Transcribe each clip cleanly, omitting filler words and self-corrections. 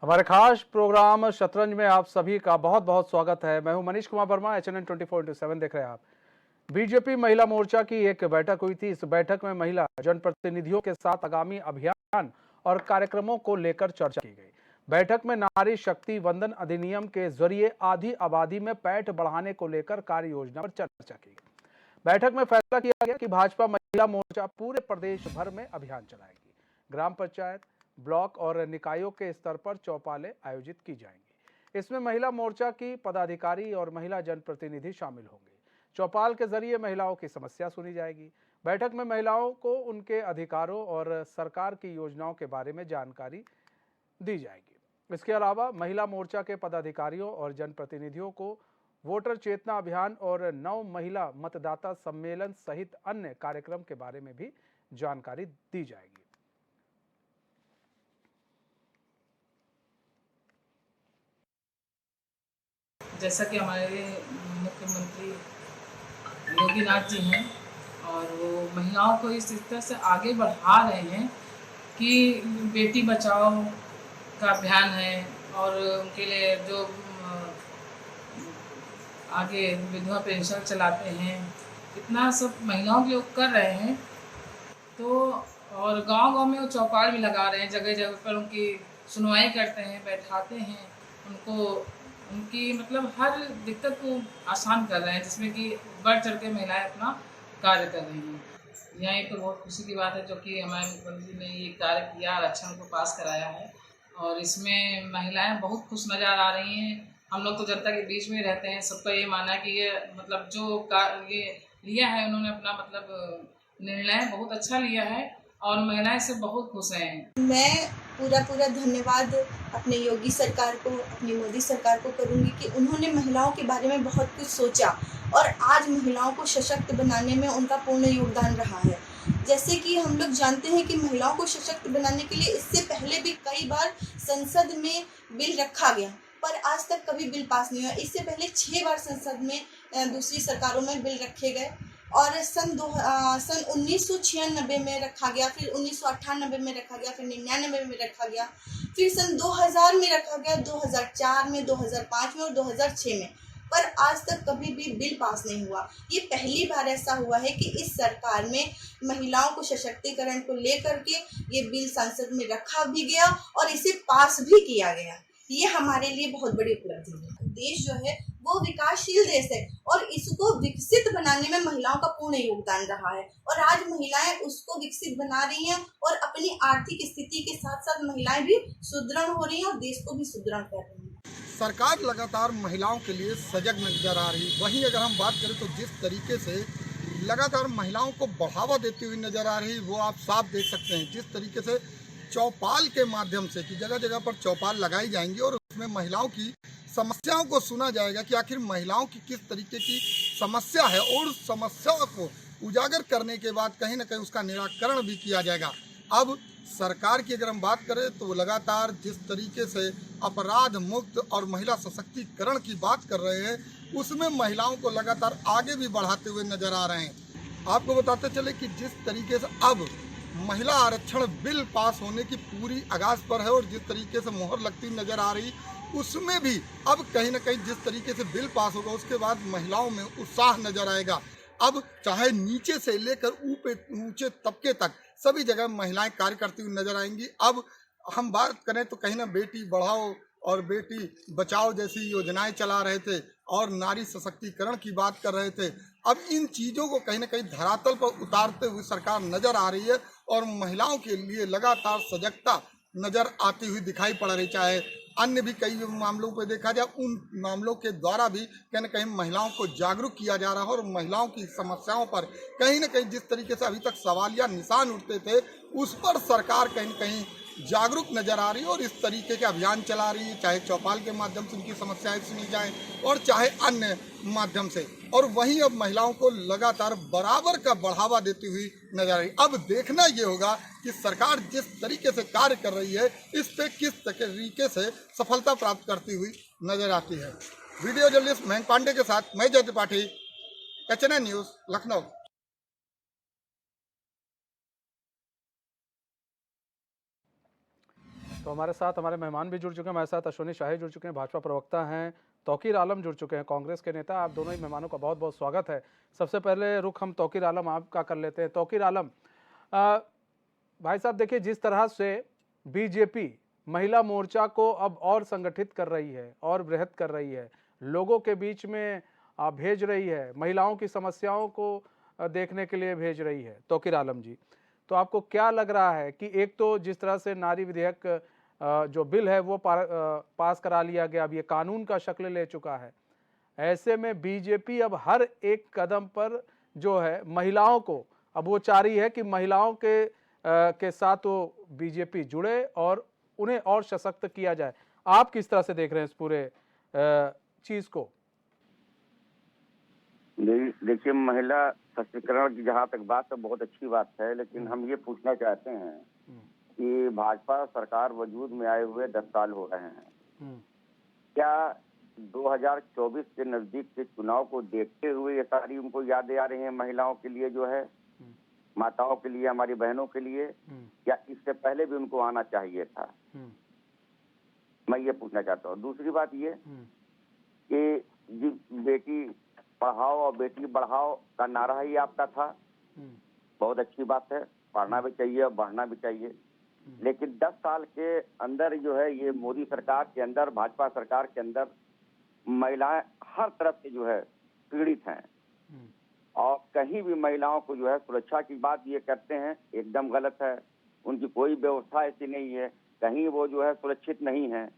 हमारे खास प्रोग्राम शतरंज में आप सभी का बहुत बहुत स्वागत है। मैं हूं मनीष कुमार वर्मा। HNN 24/7 देख रहे हैं आप। बीजेपी महिला मोर्चा की एक बैठक हुई थी। इस बैठक में महिला जनप्रतिनिधियों के साथ आगामी अभियान और कार्यक्रमों को लेकर चर्चा की गई। बैठक में नारी शक्ति वंदन अधिनियम के जरिए आधी आबादी में पैठ बढ़ाने को लेकर कार्य योजना पर चर्चा की गई। बैठक में फैसला किया गया कि भाजपा महिला मोर्चा पूरे प्रदेश भर में अभियान चलाएगी। ग्राम पंचायत, ब्लॉक और निकायों के स्तर पर चौपालें आयोजित की जाएंगी। इसमें महिला मोर्चा की पदाधिकारी और महिला जनप्रतिनिधि शामिल होंगे। चौपाल के जरिए महिलाओं की समस्या सुनी जाएगी। बैठक में महिलाओं को उनके अधिकारों और सरकार की योजनाओं के बारे में जानकारी दी जाएगी। इसके अलावा महिला मोर्चा के पदाधिकारियों और जनप्रतिनिधियों को वोटर चेतना अभियान और नव महिला मतदाता सम्मेलन सहित अन्य कार्यक्रम के बारे में भी जानकारी दी जाएगी। जैसा कि हमारे मुख्यमंत्री योगी नाथ जी हैं और वो महिलाओं को इस तरह से आगे बढ़ा रहे हैं कि बेटी बचाओ का अभियान है और उनके लिए जो आगे विधवा पेंशन चलाते हैं, इतना सब महिलाओं के लिए कर रहे हैं। तो और गांव-गांव में वो चौपाल भी लगा रहे हैं, जगह-जगह पर उनकी सुनवाई करते हैं, बैठाते हैं उनको, उनकी मतलब हर दिक्कत को आसान कर रहे हैं, जिसमें कि बढ़ चढ़ के महिलाएं अपना कार्य कर रही हैं। यहाँ तो बहुत खुशी की बात है जो कि हमारे मुख्यमंत्री ने ये कार्य किया, आरक्षण को पास कराया है और इसमें महिलाएं बहुत खुश नज़र आ रही हैं। हम लोग तो जनता के बीच में रहते हैं, सबका ये मानना है कि ये मतलब जो ये लिया है उन्होंने अपना मतलब निर्णय बहुत अच्छा लिया है और महिलाएं से बहुत खुश हैं। मैं पूरा धन्यवाद अपने योगी सरकार को, अपनी मोदी सरकार को करूंगी कि उन्होंने महिलाओं के बारे में बहुत कुछ सोचा और आज महिलाओं को सशक्त बनाने में उनका पूर्ण योगदान रहा है। जैसे कि हम लोग जानते हैं कि महिलाओं को सशक्त बनाने के लिए इससे पहले भी कई बार संसद में बिल रखा गया, पर आज तक कभी बिल पास नहीं हुआ। इससे पहले 6 बार संसद में दूसरी सरकारों में बिल रखे गए और सन 1996 में रखा गया, फिर 1998 में रखा गया, फिर 99 में रखा गया, फिर सन 2000 में रखा गया, 2004 में, 2005 में और 2006 में, पर आज तक कभी भी बिल पास नहीं हुआ। ये पहली बार ऐसा हुआ है कि इस सरकार में महिलाओं को सशक्तिकरण को लेकर के ये बिल संसद में रखा भी गया और इसे पास भी किया गया। ये हमारे लिए बहुत बड़ी उपलब्धि है। देश जो है वो विकासशील देश है और इसको विकसित बनाने में महिलाओं का पूर्ण योगदान रहा है और आज महिलाएं उसको विकसित बना रही हैं और अपनी आर्थिक स्थिति के साथ साथ महिलाएं भी सुदृढ़ हो रही हैं और देश को भी सुदृढ़ कर रही हैं। सरकार लगातार महिलाओं के लिए सजग नजर आ रही। वहीं अगर हम बात करें तो जिस तरीके से लगातार महिलाओं को बढ़ावा देती हुई नजर आ रही, वो आप साफ देख सकते हैं। जिस तरीके से चौपाल के माध्यम से कि जगह जगह पर चौपाल लगाई जाएंगी और उसमें महिलाओं की समस्याओं को सुना जाएगा कि आखिर महिलाओं की किस तरीके की समस्या है और उस समस्याओं को उजागर करने के बाद कहीं ना कहीं उसका निराकरण भी किया जाएगा। अब सरकार की अगर हम बात करें तो लगातार जिस तरीके से अपराध मुक्त और महिला सशक्तिकरण की बात कर रहे हैं, उसमें महिलाओं को लगातार आगे भी बढ़ाते हुए नजर आ रहे हैं। आपको बताते चले कि जिस तरीके से अब महिला आरक्षण बिल पास होने की पूरी आगाज पर है और जिस तरीके से मोहर लगती नजर आ रही, उसमें भी अब कहीं ना कहीं जिस तरीके से बिल पास होगा उसके बाद महिलाओं में उत्साह नजर आएगा। अब चाहे नीचे से लेकर ऊंचे तबके तक सभी जगह महिलाएं कार्य करती हुई नजर आएंगी। अब हम बात करें तो कहीं ना बेटी बढ़ाओ और बेटी बचाओ जैसी योजनाएं चला रहे थे और नारी सशक्तिकरण की बात कर रहे थे। अब इन चीज़ों को कहीं ना कहीं धरातल पर उतारते हुए सरकार नजर आ रही है और महिलाओं के लिए लगातार सजगता नजर आती हुई दिखाई पड़ रही। चाहे अन्य भी कई मामलों पर देखा जाए, उन मामलों के द्वारा भी कहीं ना कहीं महिलाओं को जागरूक किया जा रहा है और महिलाओं की समस्याओं पर कहीं ना कहीं जिस तरीके से अभी तक सवालिया निशान उठते थे उस पर सरकार कहीं ना कहीं जागरूक नजर आ रही है और इस तरीके के अभियान चला रही है, चाहे चौपाल के माध्यम से उनकी समस्याएं सुनी जाए और चाहे अन्य माध्यम से। और वहीं अब महिलाओं को लगातार बराबर का बढ़ावा देती हुई नजर आ रही। अब देखना ये होगा कि सरकार जिस तरीके से कार्य कर रही है इस पे किस तरीके से सफलता प्राप्त करती हुई नजर आती है। वीडियो जर्नलिस्ट मयंक पांडे के साथ मैं जय त्रिपाठी, HNN न्यूज, लखनऊ। तो हमारे साथ हमारे मेहमान भी जुड़ चुके हैं। हमारे साथ अश्विनी शाही जुड़ चुके हैं, भाजपा प्रवक्ता हैं, तौकीर आलम जुड़ चुके हैं, कांग्रेस के नेता। आप दोनों ही मेहमानों का बहुत बहुत स्वागत है। सबसे पहले रुख हम तौकीर आलम आपका कर लेते हैं। तौकीर आलम, भाई साहब देखिए, जिस तरह से बीजेपी महिला मोर्चा को अब और संगठित कर रही है और बृहद कर रही है, लोगों के बीच में भेज रही है, महिलाओं की समस्याओं को देखने के लिए भेज रही है, तौकीर आलम जी, तो आपको क्या लग रहा है कि एक तो जिस तरह से नारी विधेयक जो बिल है वो पास करा लिया गया, अब ये कानून का शक्ल ले चुका है, ऐसे में बीजेपी अब हर एक कदम पर जो है महिलाओं को अब वो चाह रही है कि महिलाओं के साथ वो बीजेपी जुड़े और उन्हें और सशक्त किया जाए। आप किस तरह से देख रहे हैं इस पूरे चीज को? देखिए, महिला सशक्तिकरण की जहाँ तक बात है बहुत अच्छी बात है, लेकिन हम ये पूछना चाहते हैं कि भाजपा सरकार वजूद में आए हुए 10 साल हो रहे हैं, क्या 2024 के नजदीक के चुनाव को देखते हुए ये सारी उनको यादें आ रही हैं महिलाओं के लिए, जो है माताओं के लिए, हमारी बहनों के लिए, या इससे पहले भी उनको आना चाहिए था? मैं ये पूछना चाहता हूँ। दूसरी बात ये कि बेटी पढ़ाओ और बेटी बढ़ाओ का नारा ही आपका था, बहुत अच्छी बात है, पढ़ना भी चाहिए और बढ़ना भी चाहिए, लेकिन 10 साल के अंदर जो है ये मोदी सरकार के अंदर, भाजपा सरकार के अंदर महिलाएं हर तरफ से जो है पीड़ित हैं, और कहीं भी महिलाओं को जो है सुरक्षा की बात ये करते हैं, एकदम गलत है। उनकी कोई व्यवस्था ऐसी नहीं है, कहीं वो जो है सुरक्षित नहीं है।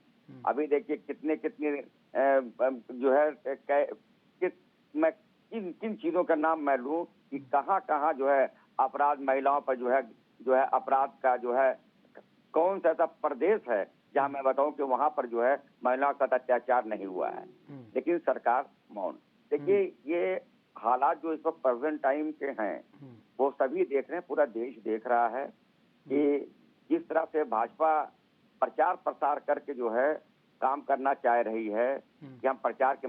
अभी देखिए कितने जो है मैं किन चीजों का नाम मैं लूं कि कहां कहां जो है अपराध महिलाओं पर जो है अपराध का जो है, कौन सा ऐसा प्रदेश है जहां मैं बताऊं कि वहां पर जो है महिलाओं का अत्याचार नहीं हुआ है, लेकिन सरकार मौन। देखिए, ये हालात जो इस वक्त प्रेजेंट टाइम के हैं वो सभी देख रहे हैं, पूरा देश देख रहा है कि जिस तरह से भाजपा प्रचार प्रसार करके जो है काम करना चाह रही है कि हम प्रचार के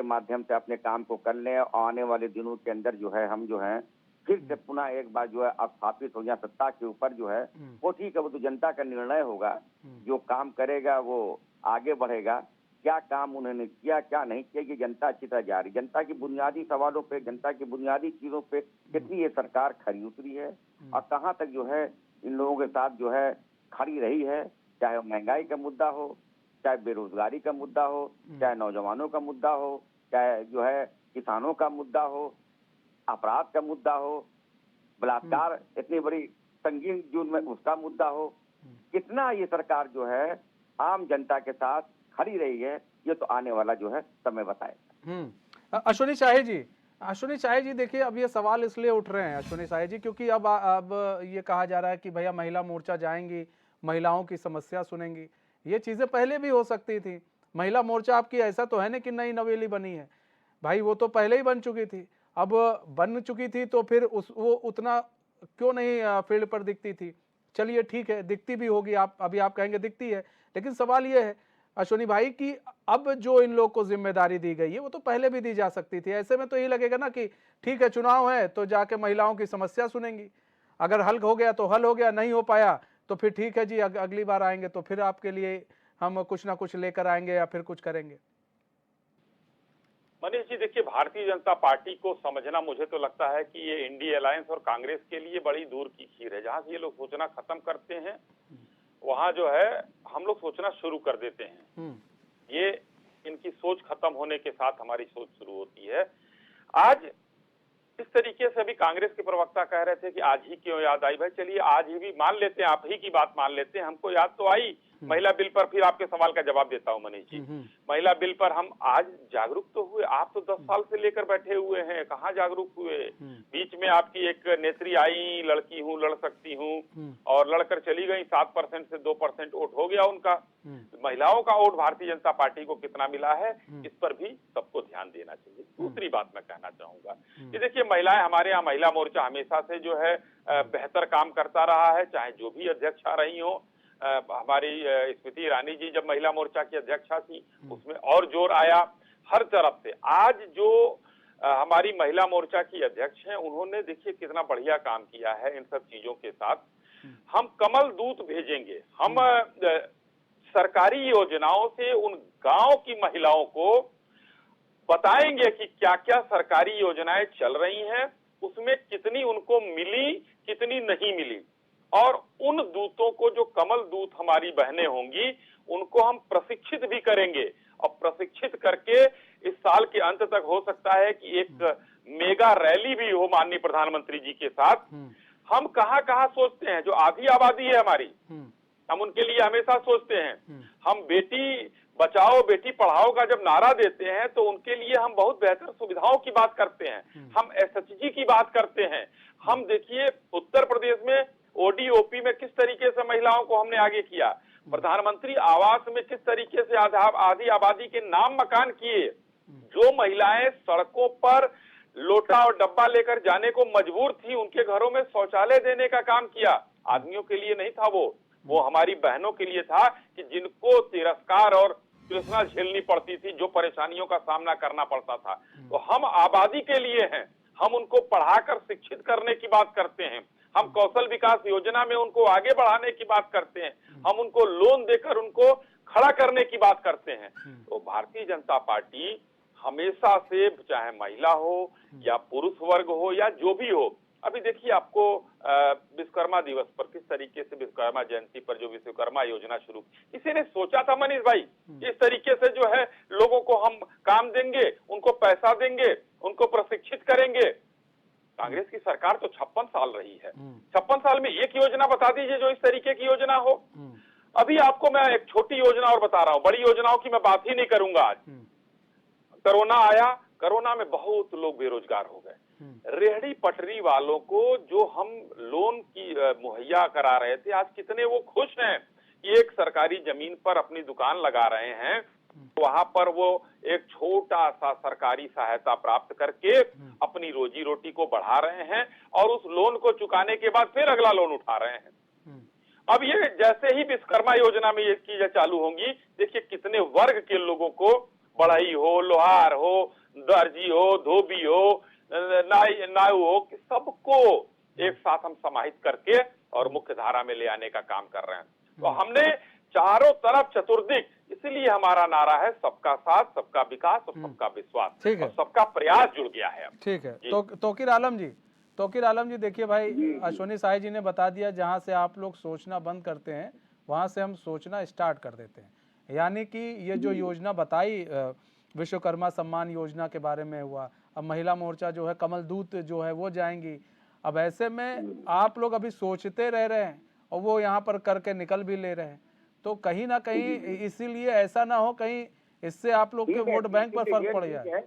माध्यम से अपने काम को कर लें और आने वाले दिनों के अंदर जो है हम जो है फिर से पुनः एक बार जो है स्थापित हो जाए सत्ता के ऊपर, जो है वो ठीक है, वो तो जनता का निर्णय होगा, जो काम करेगा वो आगे बढ़ेगा। क्या काम उन्होंने किया, क्या नहीं किया, ये जनता अच्छी तरह जा रही। जनता की बुनियादी सवालों पे, जनता की बुनियादी चीजों पे कितनी ये सरकार खरी उतरी है और कहाँ तक जो है इन लोगों के साथ जो है खड़ी रही है, चाहे महंगाई का मुद्दा हो, चाहे बेरोजगारी का मुद्दा हो, चाहे नौजवानों का मुद्दा हो, चाहे जो है किसानों का मुद्दा हो, अपराध का मुद्दा हो, बलात्कार इतनी बड़ी संगीन जुर्म में उसका मुद्दा हो, कितना ये सरकार जो है आम जनता के साथ खड़ी रही है, ये तो आने वाला जो है समय बताएगा। अश्विनी शाही जी, देखिए अब ये सवाल इसलिए उठ रहे हैं अश्विनी शाही जी क्योंकि अब ये कहा जा रहा है कि भैया महिला मोर्चा जाएंगी, महिलाओं की समस्या सुनेंगी। ये चीजें पहले भी हो सकती थी। महिला मोर्चा आपकी ऐसा तो है नहीं कि नई नवेली बनी है भाई, वो तो पहले ही बन चुकी थी। अब बन चुकी थी तो फिर वो उतना क्यों नहीं फील्ड पर दिखती थी? चलिए ठीक है, दिखती भी होगी, अभी आप कहेंगे दिखती है, लेकिन सवाल ये है अश्विनी भाई कि अब जो इन लोग को जिम्मेदारी दी गई है वो तो पहले भी दी जा सकती थी। ऐसे में तो ये लगेगा ना कि ठीक है चुनाव है तो जाके महिलाओं की समस्या सुनेंगी, अगर हल हो गया तो हल हो गया, नहीं हो पाया तो फिर ठीक है जी, अगली बार आएंगे तो फिर आपके लिए हम कुछ ना कुछ लेकर आएंगे या फिर कुछ करेंगे। मनीष जी, देखिए, भारतीय जनता पार्टी को समझना मुझे तो लगता है कि ये इंडिया अलायंस और कांग्रेस के लिए बड़ी दूर की खीर है। जहां से ये लोग सोचना खत्म करते हैं वहां जो है हम लोग सोचना शुरू कर देते हैं। ये इनकी सोच खत्म होने के साथ हमारी सोच शुरू होती है। आज इस तरीके से अभी कांग्रेस के प्रवक्ता कह रहे थे कि आज ही क्यों याद आई, भाई चलिए आज ही भी मान लेते हैं, आप ही की बात मान लेते हैं, हमको याद तो आई महिला बिल पर। फिर आपके सवाल का जवाब देता हूं मनीष जी। महिला बिल पर हम आज जागरूक तो हुए, आप तो 10 साल से लेकर बैठे हुए हैं, कहाँ जागरूक हुए? बीच में आपकी एक नेत्री आई, लड़की हूँ, लड़ सकती हूँ, और लड़कर चली गई, 7% से 2% वोट हो गया उनका। महिलाओं का वोट भारतीय जनता पार्टी को कितना मिला है, इस पर भी सबको ध्यान देना चाहिए। दूसरी बात मैं कहना चाहूंगा कि देखिए, महिलाएं, हमारे यहाँ महिला मोर्चा हमेशा से जो है बेहतर काम करता रहा है, चाहे जो भी अध्यक्षा रही हो। हमारी स्मृति ईरानी जी जब महिला मोर्चा की अध्यक्षा थी उसमें और जोर आया हर तरफ से। आज जो हमारी महिला मोर्चा की अध्यक्ष हैं, उन्होंने देखिए कितना बढ़िया काम किया है इन सब चीजों के साथ। हम कमल दूत भेजेंगे। हम सरकारी योजनाओं से उन गांव की महिलाओं को बताएंगे कि क्या क्या सरकारी योजनाएं चल रही हैं, उसमें कितनी उनको मिली, कितनी नहीं मिली। और उन दूतों को, जो कमल दूत हमारी बहनें होंगी, उनको हम प्रशिक्षित भी करेंगे। और प्रशिक्षित करके इस साल के अंत तक हो सकता है कि एक मेगा रैली भी हो माननीय प्रधानमंत्री जी के साथ। हम कहाँ कहाँ सोचते हैं, जो आधी आबादी है हमारी, हम उनके लिए हमेशा सोचते हैं। हम बेटी बचाओ बेटी पढ़ाओ का जब नारा देते हैं तो उनके लिए हम बहुत बेहतर सुविधाओं की बात करते हैं, हम एसएचजी की बात करते हैं। हम देखिए उत्तर प्रदेश में ओडीओपी में किस तरीके से महिलाओं को हमने आगे किया, प्रधानमंत्री आवास में किस तरीके से आधी आबादी के नाम मकान किए। जो महिलाएं सड़कों पर लोटा और डब्बा लेकर जाने को मजबूर थी, उनके घरों में शौचालय देने का काम किया। आदमियों के लिए नहीं था, वो हमारी बहनों के लिए था कि जिनको तिरस्कार और तृष्णा झेलनी पड़ती थी, जो परेशानियों का सामना करना पड़ता था। तो हम आबादी के लिए हैं, हम उनको पढ़ाकर शिक्षित करने की बात करते हैं, हम कौशल विकास योजना में उनको आगे बढ़ाने की बात करते हैं, हम उनको लोन देकर उनको खड़ा करने की बात करते हैं। तो भारतीय जनता पार्टी हमेशा से, चाहे महिला हो या पुरुष वर्ग हो या जो भी हो, अभी देखिए आपको विश्वकर्मा दिवस पर किस तरीके से, विश्वकर्मा जयंती पर जो विश्वकर्मा योजना शुरू, किसी ने सोचा था मनीष भाई इस तरीके से जो है लोगों को हम काम देंगे, उनको पैसा देंगे, उनको प्रशिक्षित करेंगे। कांग्रेस की सरकार तो 56 साल रही है, 56 साल में एक योजना बता दीजिए जो इस तरीके की योजना हो। अभी आपको मैं एक छोटी योजना और बता रहा हूँ, बड़ी योजनाओं की मैं बात ही नहीं करूंगा। आज कोरोना आया, कोरोना में बहुत लोग बेरोजगार हो गए। रेहड़ी पटरी वालों को जो हम लोन की मुहैया करा रहे थे, आज कितने वो खुश हैं कि एक सरकारी जमीन पर अपनी दुकान लगा रहे हैं, वहां पर वो एक छोटा सा सरकारी सहायता प्राप्त करके अपनी रोजी रोटी को बढ़ा रहे हैं और उस लोन को चुकाने के बाद फिर अगला लोन उठा रहे हैं। अब ये जैसे ही विश्वकर्मा योजना में ये चीजें चालू होंगी, देखिए कितने वर्ग के लोगों को, बढ़ई हो, लोहार हो, दर्जी हो, धोबी हो, नाऊ हो, सबको एक साथ हम समाहित करके और मुख्य धारा में ले आने का काम कर रहे हैं। तो हमने चारों तरफ चतुर्दिक, इसीलिए हमारा नारा है सबका साथ, सबका विकास और सबका विश्वास, ठीक है, और सबका प्रयास जुड़ गया है। ठीक है। तो तौकीर आलम जी देखिए भाई, अश्वनी साही जी ने बता दिया, जहां से आप लोग सोचना बंद करते हैं वहां से हम सोचना स्टार्ट कर देते हैं। यानी कि ये जो योजना बताई विश्वकर्मा सम्मान योजना के बारे में हुआ, अब महिला मोर्चा जो है, कमल दूत जो है वो जाएंगी। अब ऐसे में आप लोग अभी सोचते रह रहे हैं और वो यहाँ पर करके निकल भी ले रहे हैं, तो कहीं ना कहीं इसीलिए ऐसा ना हो कहीं इससे आप लोग के वोट बैंक पर फर्क पड़ जाए।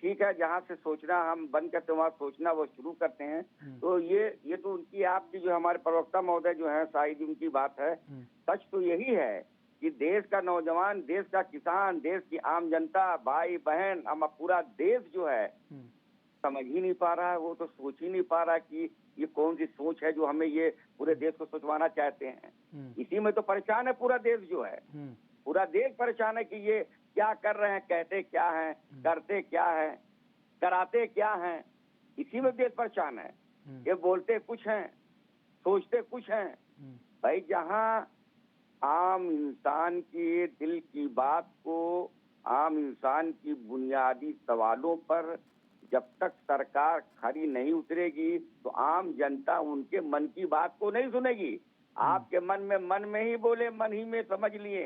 ठीक है, जहाँ से सोचना हम बंद करते वहाँ सोचना वो शुरू करते हैं। तो ये तो उनकी, आपकी जो हमारे प्रवक्ता महोदय जो है शाहिद, उनकी बात है। सच तो यही है कि देश का नौजवान, देश का किसान, देश की आम जनता, भाई बहन, हम पूरा देश जो है समझ ही नहीं पा रहा है, वो तो सोच ही नहीं पा रहा कि ये कौन सी सोच है जो हमें ये पूरे देश को सोचवाना चाहते हैं। इसी में तो परेशान है पूरा देश जो है, पूरा देश परेशान है कि ये क्या कर रहे हैं, कहते क्या हैं, करते क्या हैं, कराते क्या हैं, इसी में देश परेशान है। ये बोलते कुछ हैं, सोचते कुछ हैं। भाई जहाँ आम इंसान के दिल की बात को, आम इंसान की बुनियादी सवालों पर जब तक सरकार खरी नहीं उतरेगी तो आम जनता उनके मन की बात को नहीं सुनेगी। आपके मन में ही बोले, मन ही में समझ लिए।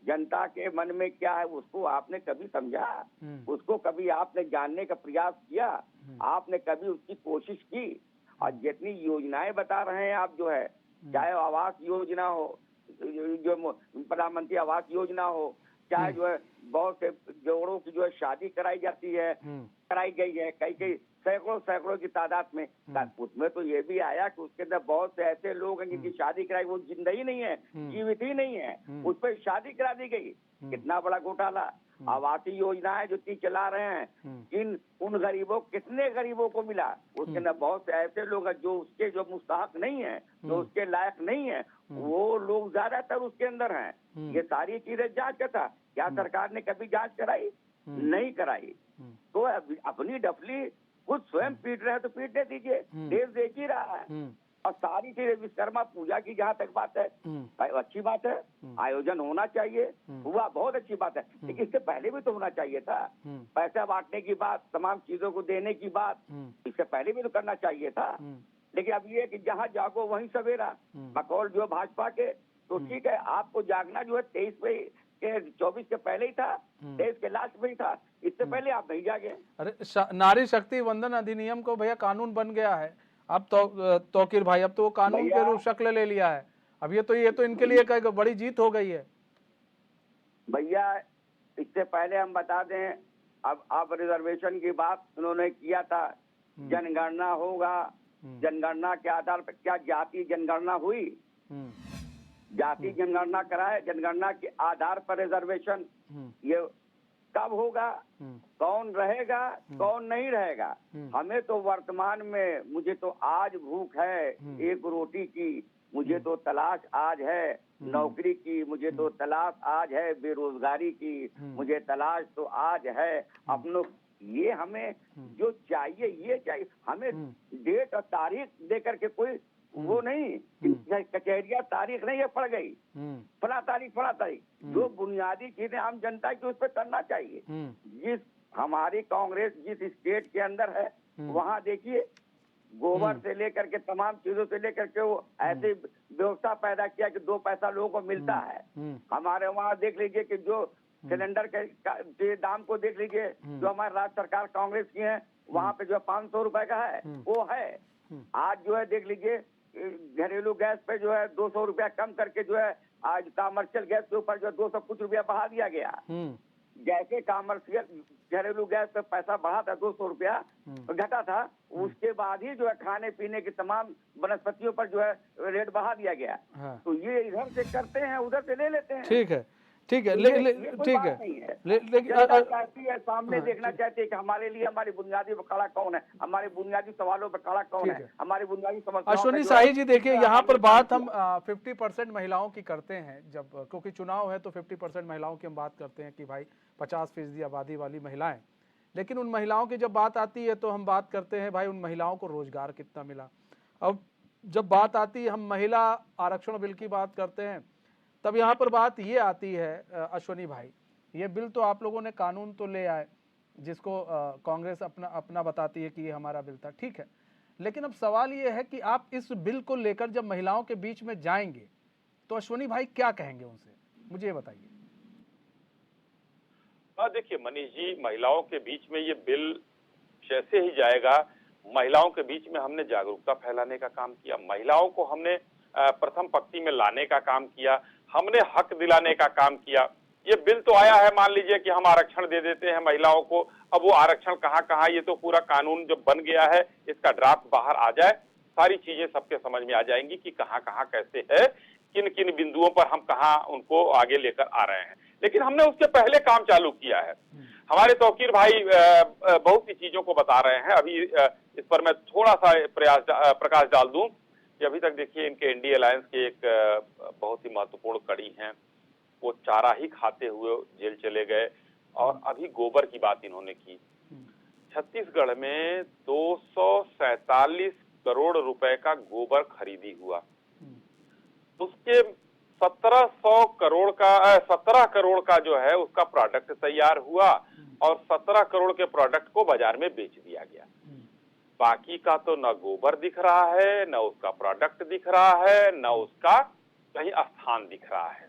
जनता के मन में क्या है उसको आपने कभी समझा? उसको कभी आपने जानने का प्रयास किया? आपने कभी उसकी कोशिश की? और जितनी योजनाएं बता रहे हैं आप जो है, चाहे आवास योजना हो, जो प्रधानमंत्री आवास योजना हो, चाहे जो है बहुत से जोड़ों की जो है शादी कराई जाती है, कराई गई है, कई सैकड़ों की तादाद में। उसमें तो ये भी आया कि उसके अंदर बहुत से ऐसे लोग हैं जिनकी शादी कराई, वो जिंदा ही नहीं है, जीवित ही नहीं है, उस पर शादी करा दी गई। कितना बड़ा घोटाला। आवासीय योजनाएं जो चला रहे हैं, उन गरीबों, कितने गरीबों को मिला? उसके अंदर बहुत से ऐसे लोग हैं जो उसके जो मुस्तहक नहीं है, जो उसके लायक नहीं है, वो लोग ज्यादातर उसके अंदर हैं। ये सारी चीजें जांच का था, क्या सरकार ने कभी जांच कराई? नहीं कराई। तो अपनी डफली खुद स्वयं पीट रहे हैं तो पीटने दीजिए, देश देख ही रहा है। और सारी चीजें विश्वकर्मा पूजा की जहाँ तक बात है भाई अच्छी बात है, आयोजन होना चाहिए, हुआ बहुत अच्छी बात है, लेकिन इससे पहले भी तो होना चाहिए था। पैसा बांटने की बात, तमाम चीजों को देने की बात, इससे पहले भी तो करना चाहिए था। लेकिन अब ये कि जहाँ जागो वहीं सवेरा, बकौल जो भाजपा के, तो ठीक है आपको जागना जो है 23 पे के 24 के पहले ही था, 23 के लास्ट में ही था, इससे पहले आप नहीं जागे। अरे नारी शक्ति वंदन अधिनियम को भैया कानून बन गया है अब तो तौकीर भाई, अब तो वो कानून के रूप शक्ल ले लिया है। अब ये तो इनके लिए एक बड़ी जीत हो गई है भैया। इससे पहले हम बता दें, अब रिजर्वेशन की बात उन्होंने किया था, जनगणना होगा, जनगणना के आधार पर क्या जाति जनगणना हुई? जाति जनगणना कराए, जनगणना के आधार पर रिजर्वेशन ये कब होगा? कौन रहेगा कौन नहीं रहेगा? हमें तो वर्तमान में, मुझे तो आज भूख है एक रोटी की, मुझे तो तलाश आज है नौकरी की, मुझे तो तलाश आज है बेरोजगारी की, मुझे तलाश तो आज है अपनों। ये हमें जो चाहिए ये चाहिए, हमें डेट और तारीख दे करके कोई वो नहीं, कचहरिया तारीख नहीं है पड़ गई, फला तारीख, जो बुनियादी चीजें आम जनता की उस पर करना चाहिए। जिस हमारी कांग्रेस जिस स्टेट के अंदर है वहाँ देखिए गोबर से लेकर के तमाम चीजों से लेकर के वो ऐसे व्यवस्था पैदा किया कि 2 पैसा लोगों को मिलता है। हमारे वहाँ देख लीजिए कि जो सिलेंडर के दाम को देख लीजिए, जो हमारी राज्य सरकार कांग्रेस की है वहाँ पे जो 500 रुपए का है वो है। आज जो है देख लीजिए घरेलू गैस पे जो है 200 रुपया कम करके जो है आज कमर्शियल गैस के ऊपर जो 200 कुछ रुपया बढ़ा दिया गया। जैसे कमर्शियल घरेलू गैस पे पैसा बढ़ा था 200 रुपया घटा था, उसके बाद ही जो है खाने पीने की तमाम वनस्पतियों पर जो है रेट बढ़ा दिया गया। तो ये इधर से करते हैं उधर से ले लेते हैं। ठीक है ठीक है, ठीक है, चाहती है सामने देखना चाहती है कि हमारे लिए हमारी बुनियादी खड़ा कौन है, हमारे बुनियादी सवालों पर खड़ा कौन है, हमारी बुनियादी समस्याओं। अश्विनी शाही जी देखिए, यहाँ पर बात हम 50% महिलाओं की करते हैं, जब क्योंकि चुनाव है तो 50% महिलाओं की हम बात करते हैं कि भाई 50% आबादी वाली महिलाएं, लेकिन उन महिलाओं की जब बात आती है तो हम बात करते हैं भाई उन महिलाओं को रोजगार कितना मिला। अब जब बात आती है हम महिला आरक्षण बिल की बात करते हैं, तब यहाँ पर बात ये आती है अश्विनी भाई, ये बिल तो आप लोगों ने कानून तो ले आए जिसको कांग्रेस अपना बताती है कि ये हमारा बिल था, ठीक है, लेकिन अब सवाल ये है कि आप इस बिल को लेकर जब महिलाओं के बीच में जाएंगे तो अश्विनी भाई क्या कहेंगे उनसे, मुझे ये बताइए। देखिए मनीष जी, महिलाओं के बीच में ये बिल जैसे ही जाएगा, महिलाओं के बीच में हमने जागरूकता फैलाने का काम किया, महिलाओं को हमने प्रथम पंक्ति में लाने का काम किया, हमने हक दिलाने का काम किया। ये बिल तो आया है, मान लीजिए कि हम आरक्षण दे देते हैं महिलाओं को, अब वो आरक्षण कहाँ ये तो पूरा कानून जब बन गया है, इसका ड्राफ्ट बाहर आ जाए, सारी चीजें सबके समझ में आ जाएंगी कि कहाँ कैसे है, किन किन बिंदुओं पर हम कहाँ उनको आगे लेकर आ रहे हैं। लेकिन हमने उसके पहले काम चालू किया है। हमारे तौकीर भाई बहुत सी चीजों को बता रहे हैं, अभी इस पर मैं थोड़ा सा प्रकाश डाल दूं कि अभी तक देखिए इनके इंडिया अलायंस के एक बहुत ही महत्वपूर्ण कड़ी हैं, वो चारा ही खाते हुए जेल चले गए, और अभी गोबर की बात इन्होंने की। छत्तीसगढ़ में 247 करोड़ रुपए का गोबर खरीदी हुआ, उसके 17 करोड़ का जो है उसका प्रोडक्ट तैयार हुआ और 17 करोड़ के प्रोडक्ट को बाजार में बेच दिया गया। बाकी का तो न गोबर दिख रहा है, न उसका प्रोडक्ट दिख रहा है, न उसका कहीं स्थान दिख रहा है।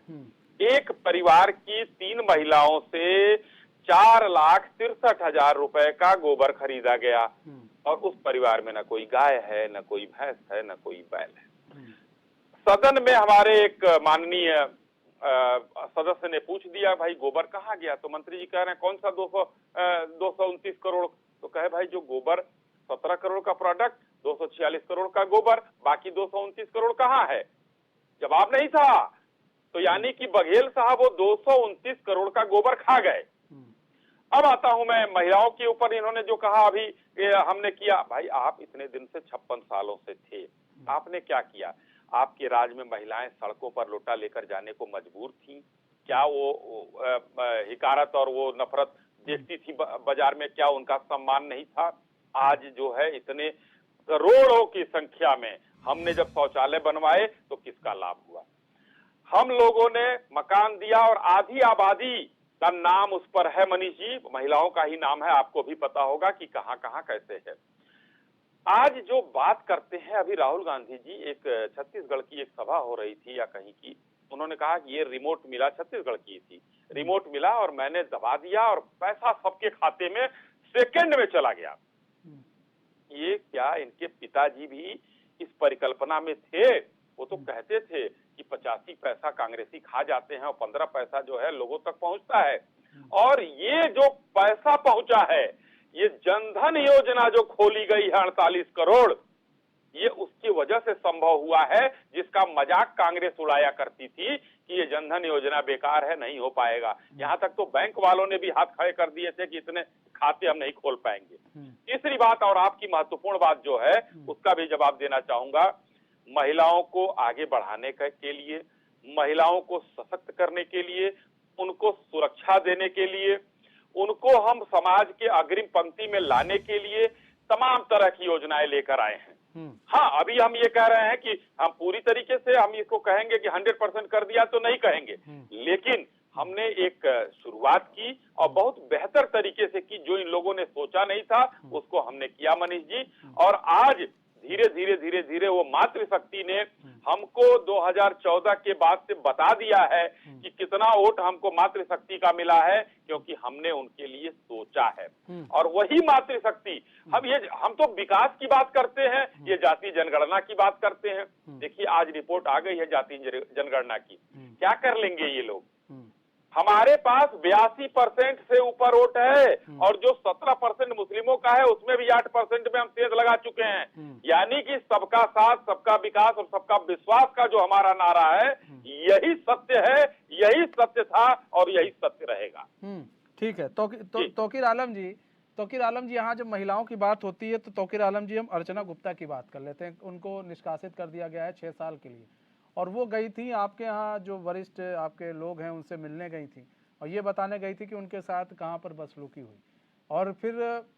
एक परिवार की 3 महिलाओं से 4,63,000 रुपए का गोबर खरीदा गया, और उस परिवार में न कोई गाय है, न कोई भैंस है, न कोई बैल है। सदन में हमारे एक माननीय सदस्य ने पूछ दिया, भाई गोबर कहाँ गया? तो मंत्री जी कह रहे हैं कौन सा 229 करोड़? तो कहे भाई जो गोबर 17 करोड़ का प्रोडक्ट, 246 करोड़ का गोबर, बाकी 229 करोड़ कहाँ है? जवाब नहीं था। तो यानी कि बघेल साहब वो 229 करोड़ का गोबर खा गए। अब आता हूं मैं महिलाओं के ऊपर, इन्होंने जो कहा अभी हमने किया, भाई आप इतने दिन से 56 सालों से थे, आपने क्या किया? आपके राज में महिलाएं सड़कों पर लोटा लेकर जाने को मजबूर थी क्या? वो हिकारत और वो नफरत देखती थी बाजार में, क्या उनका सम्मान नहीं था? आज जो है इतने करोड़ों की संख्या में हमने जब शौचालय बनवाए तो किसका लाभ हुआ? हम लोगों ने मकान दिया और आधी आबादी का नाम उस पर है मनीष जी, महिलाओं का ही नाम है, आपको भी पता होगा कि कहां कहां कैसे है। आज जो बात करते हैं, अभी राहुल गांधी जी, एक छत्तीसगढ़ की एक सभा हो रही थी या कहीं की, उन्होंने कहा कि ये रिमोट मिला, छत्तीसगढ़ की थी, रिमोट मिला और मैंने दबा दिया और पैसा सबके खाते में सेकंड में चला गया। ये क्या इनके पिताजी भी इस परिकल्पना में थे? वो तो कहते थे कि 85 पैसा कांग्रेसी खा जाते हैं और 15 पैसा जो है लोगों तक पहुंचता है। और ये जो पैसा पहुंचा है, ये जनधन योजना जो खोली गई है 48 करोड़, ये उसकी वजह से संभव हुआ है, जिसका मजाक कांग्रेस उड़ाया करती थी कि ये जनधन योजना बेकार है, नहीं हो पाएगा। यहां तक तो बैंक वालों ने भी हाथ खड़े कर दिए थे कि इतने खाते हम नहीं खोल पाएंगे। तीसरी बात और आपकी महत्वपूर्ण बात जो है, उसका भी जवाब देना चाहूंगा। महिलाओं को आगे बढ़ाने के लिए, महिलाओं को सशक्त करने के लिए, उनको सुरक्षा देने के लिए, उनको हम समाज के अग्रिम पंक्ति में लाने के लिए तमाम तरह की योजनाएं लेकर आए हैं। हाँ, अभी हम ये कह रहे हैं कि हम पूरी तरीके से हम इसको कहेंगे कि 100% कर दिया तो नहीं कहेंगे, लेकिन हमने एक शुरुआत की और बहुत बेहतर तरीके से की। जो इन लोगों ने सोचा नहीं था उसको हमने किया मनीष जी। और आज धीरे धीरे वो मातृशक्ति ने हमको 2014 के बाद से बता दिया है कि कितना वोट हमको मातृशक्ति का मिला है, क्योंकि हमने उनके लिए सोचा है। और वही मातृशक्ति हम तो विकास की बात करते हैं, ये जाति जनगणना की बात करते हैं। देखिए आज रिपोर्ट आ गई है जाति जनगणना की, क्या कर लेंगे ये लोग? हमारे पास 82% से ऊपर वोट है और जो 17% मुस्लिमों का है उसमें भी 8% में हम तेज लगा चुके हैं। यानी कि सबका साथ, सबका विकास और सबका विश्वास का जो हमारा नारा है, यही सत्य है, यही सत्य था और यही सत्य रहेगा। ठीक है। तौकीर आलम जी, यहाँ जब महिलाओं की बात होती है तो तौकीर आलम जी, हम अर्चना गुप्ता की बात कर लेते हैं। उनको निष्कासित कर दिया गया है 6 साल के लिए, और वो गई थी आपके यहाँ, जो वरिष्ठ आपके लोग हैं उनसे मिलने गई थी और ये बताने गई थी कि उनके साथ कहाँ पर बदसलूकी हुई, और फिर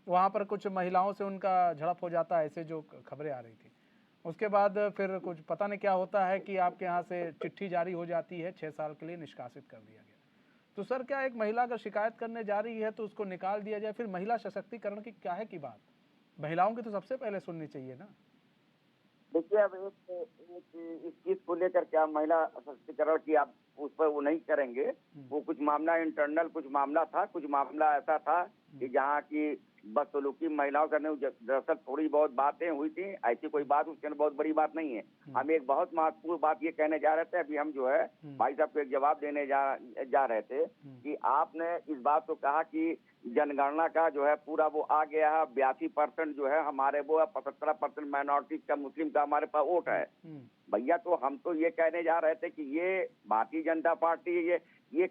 वहाँ पर कुछ महिलाओं से उनका झड़प हो जाता है, ऐसे जो खबरें आ रही थी। उसके बाद फिर कुछ पता नहीं क्या होता है कि आपके यहाँ से चिट्ठी जारी हो जाती है, 6 साल के लिए निष्कासित कर दिया गया। तो सर, क्या एक महिला अगर शिकायत करने जा रही है तो उसको निकाल दिया जाए? फिर महिला सशक्तिकरण की क्या है की बात? महिलाओं की तो सबसे पहले सुननी चाहिए ना। देखिए, अब इस चीज को लेकर क्या महिला सशक्तिकरण की आप उस पर वो नहीं करेंगे। वो कुछ मामला इंटरनल, कुछ मामला था, कुछ मामला ऐसा था कि जहाँ की बदसलूकी महिलाओं करने, दरअसल थोड़ी बहुत बातें हुई थी, ऐसी कोई बात उसके अंदर बहुत बड़ी बात नहीं है। हम एक बहुत महत्वपूर्ण बात ये कहने जा रहे थे, अभी हम जो है भाई साहब को एक जवाब देने जा रहे थे कि आपने इस बात को कहा कि जनगणना का जो है पूरा वो आ गया है, 82% जो है हमारे वो है, 75% माइनॉरिटी का, मुस्लिम का हमारे पास वोट है। भैया, तो हम तो ये कहने जा रहे थे कि ये भारतीय जनता पार्टी, ये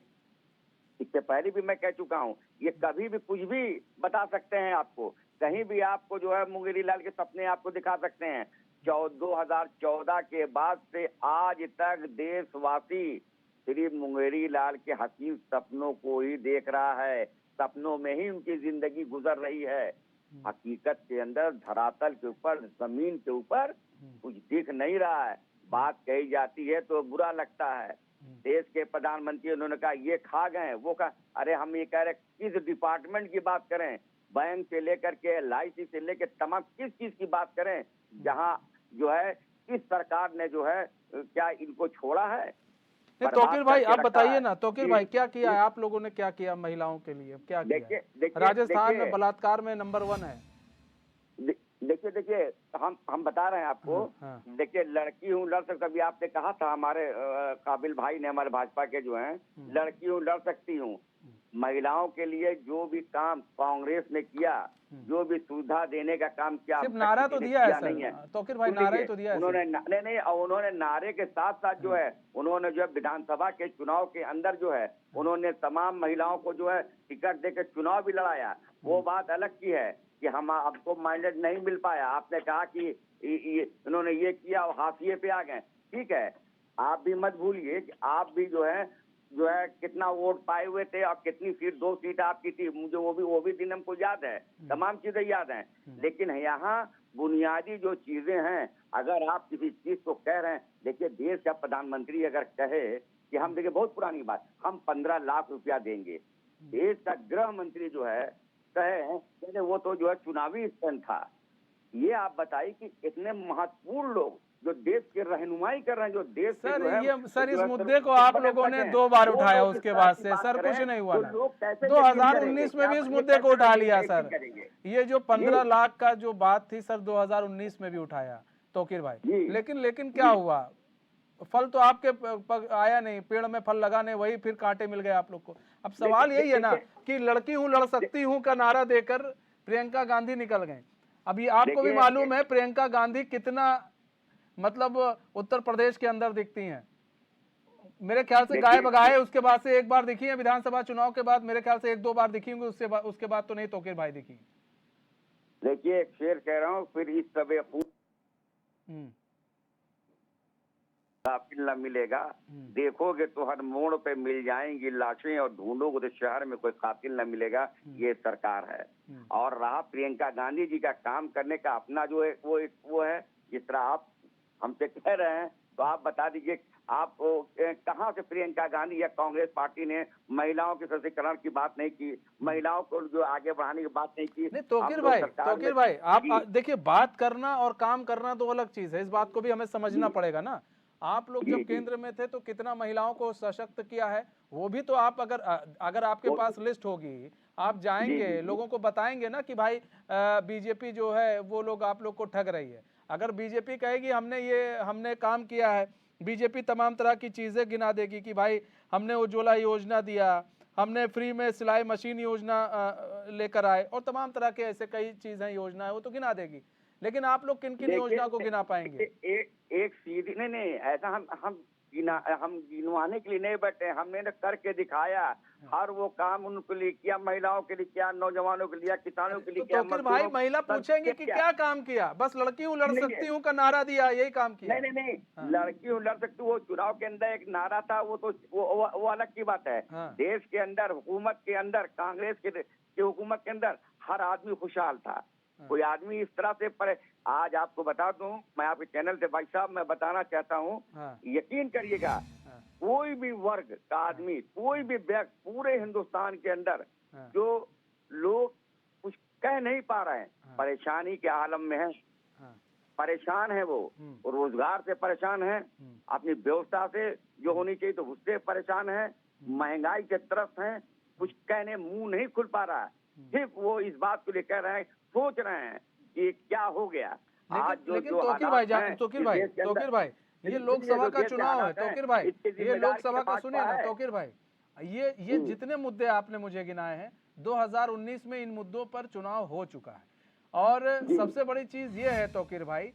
इससे पहले भी मैं कह चुका हूँ, ये कभी भी कुछ भी बता सकते हैं आपको, कहीं भी आपको जो है मुंगेरी लाल के सपने आपको दिखा सकते हैं। 2014 के बाद से आज तक देशवासी सिर्फ मुंगेरी लाल के हसीन सपनों को ही देख रहा है, सपनों में ही उनकी जिंदगी गुजर रही है। हकीकत के अंदर, धरातल के ऊपर, जमीन के ऊपर कुछ दिख नहीं रहा है। बात कही जाती है तो बुरा लगता है। देश के प्रधानमंत्री, उन्होंने कहा ये खा गए, वो कहा, अरे हम ये कह रहे किस डिपार्टमेंट की बात करें, बैंक से लेकर के LIC से लेकर तमाम किस चीज की बात करें, जहां जो है इस सरकार ने जो है क्या इनको छोड़ा है? तौकीर भाई, आप बताइए ना, तौकीर भाई, क्या किया है आप लोगों ने? क्या किया महिलाओं के लिए? क्या किया? राजस्थान में बलात्कार में नंबर 1 है। देखिए, हम बता रहे हैं आपको। देखिए, लड़की हूँ, लड़ सकती, कभी आपने कहा था हमारे काबिल भाई ने, हमारे भाजपा के जो हैं, लड़की हूँ लड़ सकती हूँ। महिलाओं के लिए जो भी काम कांग्रेस ने किया, जो भी सुविधा देने का काम किया, सिर्फ नारा तो दिया है नहीं है तौकीर भाई, नारा ही तो दिया है उन्होंने। नहीं, और उन्होंने नारे के साथ साथ जो है, उन्होंने जो है विधानसभा के चुनाव के अंदर जो है, उन्होंने तमाम महिलाओं को जो है टिकट देकर चुनाव भी लड़ाया। वो बात अलग की है कि हम आपको माइलेज नहीं मिल पाया, आपने कहा कि उन्होंने ये किया और हाशिए पे आ गए। ठीक है, आप भी मत भूलिए कि आप भी जो है कितना वोट पाए हुए थे और कितनी सीट, 2 सीट आपकी थी, मुझे वो भी दिन हमको याद है, तमाम चीजें याद हैं। लेकिन यहाँ बुनियादी जो चीजें हैं, अगर आप किसी चीज को कह रहे हैं, देखिए देश का प्रधानमंत्री अगर कहे कि हम, देखिए बहुत पुरानी बात, हम 15 लाख रुपया देंगे, देश का गृह मंत्री जो है कहे वो तो जो है चुनावी स्टंट था। ये आप बताइए कि इतने महत्वपूर्ण लोग जो देश की रहनुमाई कर रहे हैं, जो देश के सर जो है, ये सर इस जो है मुद्दे को आप बड़े लोगों ने बड़े 2 बार वो उठाया, लोग इस उसके तरह बाद की से बात सर करें, कुछ नहीं हुआ तो ना। लोग कैसे यकीन 2019 में भी करेंगे? इस आप मुद्दे ये को उठा कैसे लिया यकीन सर। करेंगे? ये जो 15 लाख का जो बात थी सर 2019 में भी उठाया तौकीर भाई, जी। लेकिन क्या हुआ? फल तो आपके आया नहीं, पेड़ में फल लगा नहीं, वही फिर कांटे मिल गए आप लोग को। अब सवाल यही है ना कि लड़की हूं लड़ सकती हूं का नारा देकर प्रियंका गांधी निकल गए। अभी आपको भी मालूम है प्रियंका गांधी कितना मतलब उत्तर प्रदेश के अंदर दिखती हैं। मेरे ख्याल से गाय बगाए उसके बाद से एक बार दिखी है, विधानसभा चुनाव के बाद मेरे ख्याल से 1-2 बार दिखी होंगी, उसके बाद तो नहीं तौकीर भाई दिखी। देखिए एक शेर कह रहा हूँ, फिर इस सब काफिल न मिलेगा, देखोगे तो हर मोड़ पे मिल जाएंगी लाशें, और ढूंढोगे तो शहर में कोई कातिल न मिलेगा। ये सरकार है। और रहा प्रियंका गांधी जी का काम करने का अपना जो है वो है, जिस तरह आप हमसे कह रहे हैं, तो आप बता दीजिए आप कहाँ से प्रियंका गांधी या कांग्रेस पार्टी ने महिलाओं के सशक्तिकरण की बात नहीं की, महिलाओं को जो आगे बढ़ाने की बात नहीं की। नहीं तौकीर भाई आप देखिए, बात करना और काम करना दो अलग चीज है, इस बात को भी हमें समझना पड़ेगा ना। आप लोग जब केंद्र में थे तो कितना महिलाओं को सशक्त किया है, वो भी तो आप अगर आपके पास लिस्ट होगी, आप जाएंगे लोगों को बताएंगे ना कि भाई बीजेपी जो है वो लोग आप लोग को ठग रही है। अगर बीजेपी कहेगी हमने काम किया है, बीजेपी तमाम तरह की चीजें गिना देगी कि भाई हमने उज्ज्वला योजना दिया, हमने फ्री में सिलाई मशीन योजना लेकर आए, और तमाम तरह के ऐसे कई चीजें योजना है वो तो गिना देगी। लेकिन आप लोग किन किन योजना को गिना पाएंगे? एक सीधी नहीं ऐसा हम गिनवाने के लिए नहीं बैठे, हमने ना करके दिखाया। हर वो काम उनके लिए किया, महिलाओं के लिए किया, नौजवानों के लिए, किसानों के लिए किया। तो भाई महिला पूछेंगे कि क्या काम किया? बस लड़की हूँ लड़ सकती हूँ का नारा दिया, यही काम किया? नहीं, लड़की हूँ लड़ सकती हूँ, वो चुनाव के अंदर एक नारा था, वो तो वो अलग की बात है। देश के अंदर, हुकूमत के अंदर, कांग्रेस के हुकूमत के अंदर हर आदमी खुशहाल था। कोई आदमी इस तरह से आज आपको बता दूं, मैं आपके चैनल से भाई साहब मैं बताना चाहता हूं, यकीन करिएगा, कोई भी वर्ग का आदमी, कोई भी व्यक्ति पूरे हिंदुस्तान के अंदर जो लोग कुछ कह नहीं पा रहे हैं, परेशानी के आलम में है, परेशान है, वो रोजगार से परेशान है, अपनी व्यवस्था से जो होनी चाहिए तो उससे परेशान है, महंगाई के तरफ है, कुछ कहने मुंह नहीं खुल पा रहा है। सिर्फ वो इस बात को लेकर रहे हैं, सोच रहे हैं कि क्या हो गया। आज लेकिन तौकीर भाई ये लोकसभा का चुनाव है, तौकीर भाई ये लोकसभा का, सुनिए ना तौकीर भाई, ये जितने मुद्दे आपने मुझे गिनाए हैं 2019 में इन मुद्दों पर चुनाव हो चुका है। और सबसे बड़ी चीज ये है तौकीर भाई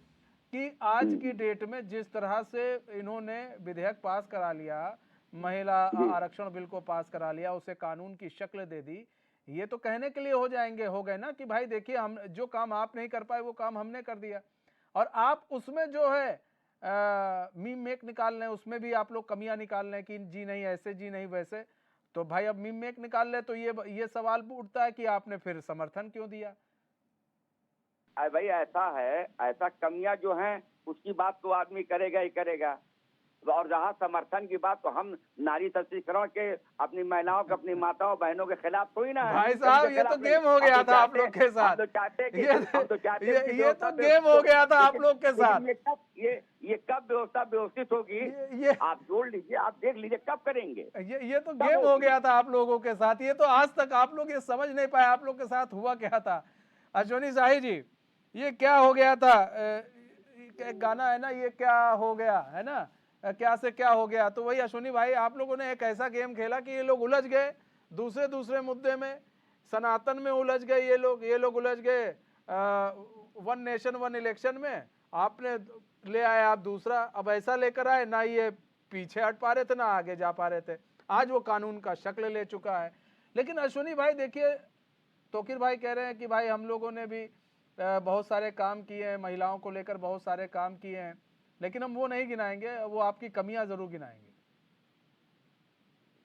कि आज की डेट में जिस तरह से इन्होंने विधेयक पास करा लिया, महिला आरक्षण बिल को पास करा लिया, उसे कानून की शक्ल दे दी, ये तो कहने के लिए हो गए ना कि भाई देखिए हम जो काम आप नहीं कर पाए वो काम हमने कर दिया। और आप उसमें जो है मीम मेक निकाल लें, उसमें भी आप लोग कमियां निकाल लें कि जी नहीं ऐसे, जी नहीं वैसे। तो भाई अब मीम मेक निकाल ले तो ये सवाल उठता है कि आपने फिर समर्थन क्यों दिया? भाई ऐसा है, ऐसा कमियां जो हैं उसकी बात तो आदमी करेगा ही करेगा। और रहा समर्थन की बात, तो हम नारी सशक्तिकरण के अपनी महिलाओं के, अपनी माताओं बहनों के खिलाफ थोड़ी ना है। भाई साहब ये तो गेम हो गया था आप लोग के साथ, ये तो गेम हो गया था आप लोग के साथ। ये कब व्यवस्था व्यवस्थित होगी, ये आप जोड़ लीजिए, आप देख लीजिए कब करेंगे। ये तो गेम हो गया था आप लोगों के साथ। ये तो आज तक आप लोग ये समझ नहीं पाए आप लोग के साथ हुआ क्या था। अश्विनी शाही जी, ये क्या हो गया था? एक गाना है ना, ये क्या हो गया, है ना, क्या से क्या हो गया। तो वही अश्विनी भाई आप लोगों ने एक ऐसा गेम खेला कि ये लोग उलझ गए दूसरे मुद्दे में, सनातन में उलझ गए ये लोग उलझ गए वन नेशन वन इलेक्शन में, आपने ले आए आप दूसरा। अब ऐसा लेकर आए ना, ये पीछे हट पा रहे थे ना आगे जा पा रहे थे। आज वो कानून का शक्ल ले चुका है। लेकिन अश्विनी भाई देखिए, तौकीर भाई कह रहे हैं कि भाई हम लोगों ने भी बहुत सारे काम किए हैं, महिलाओं को लेकर बहुत सारे काम किए हैं, लेकिन हम वो नहीं गिनाएंगे, वो आपकी कमियां जरूर गिनाएंगे।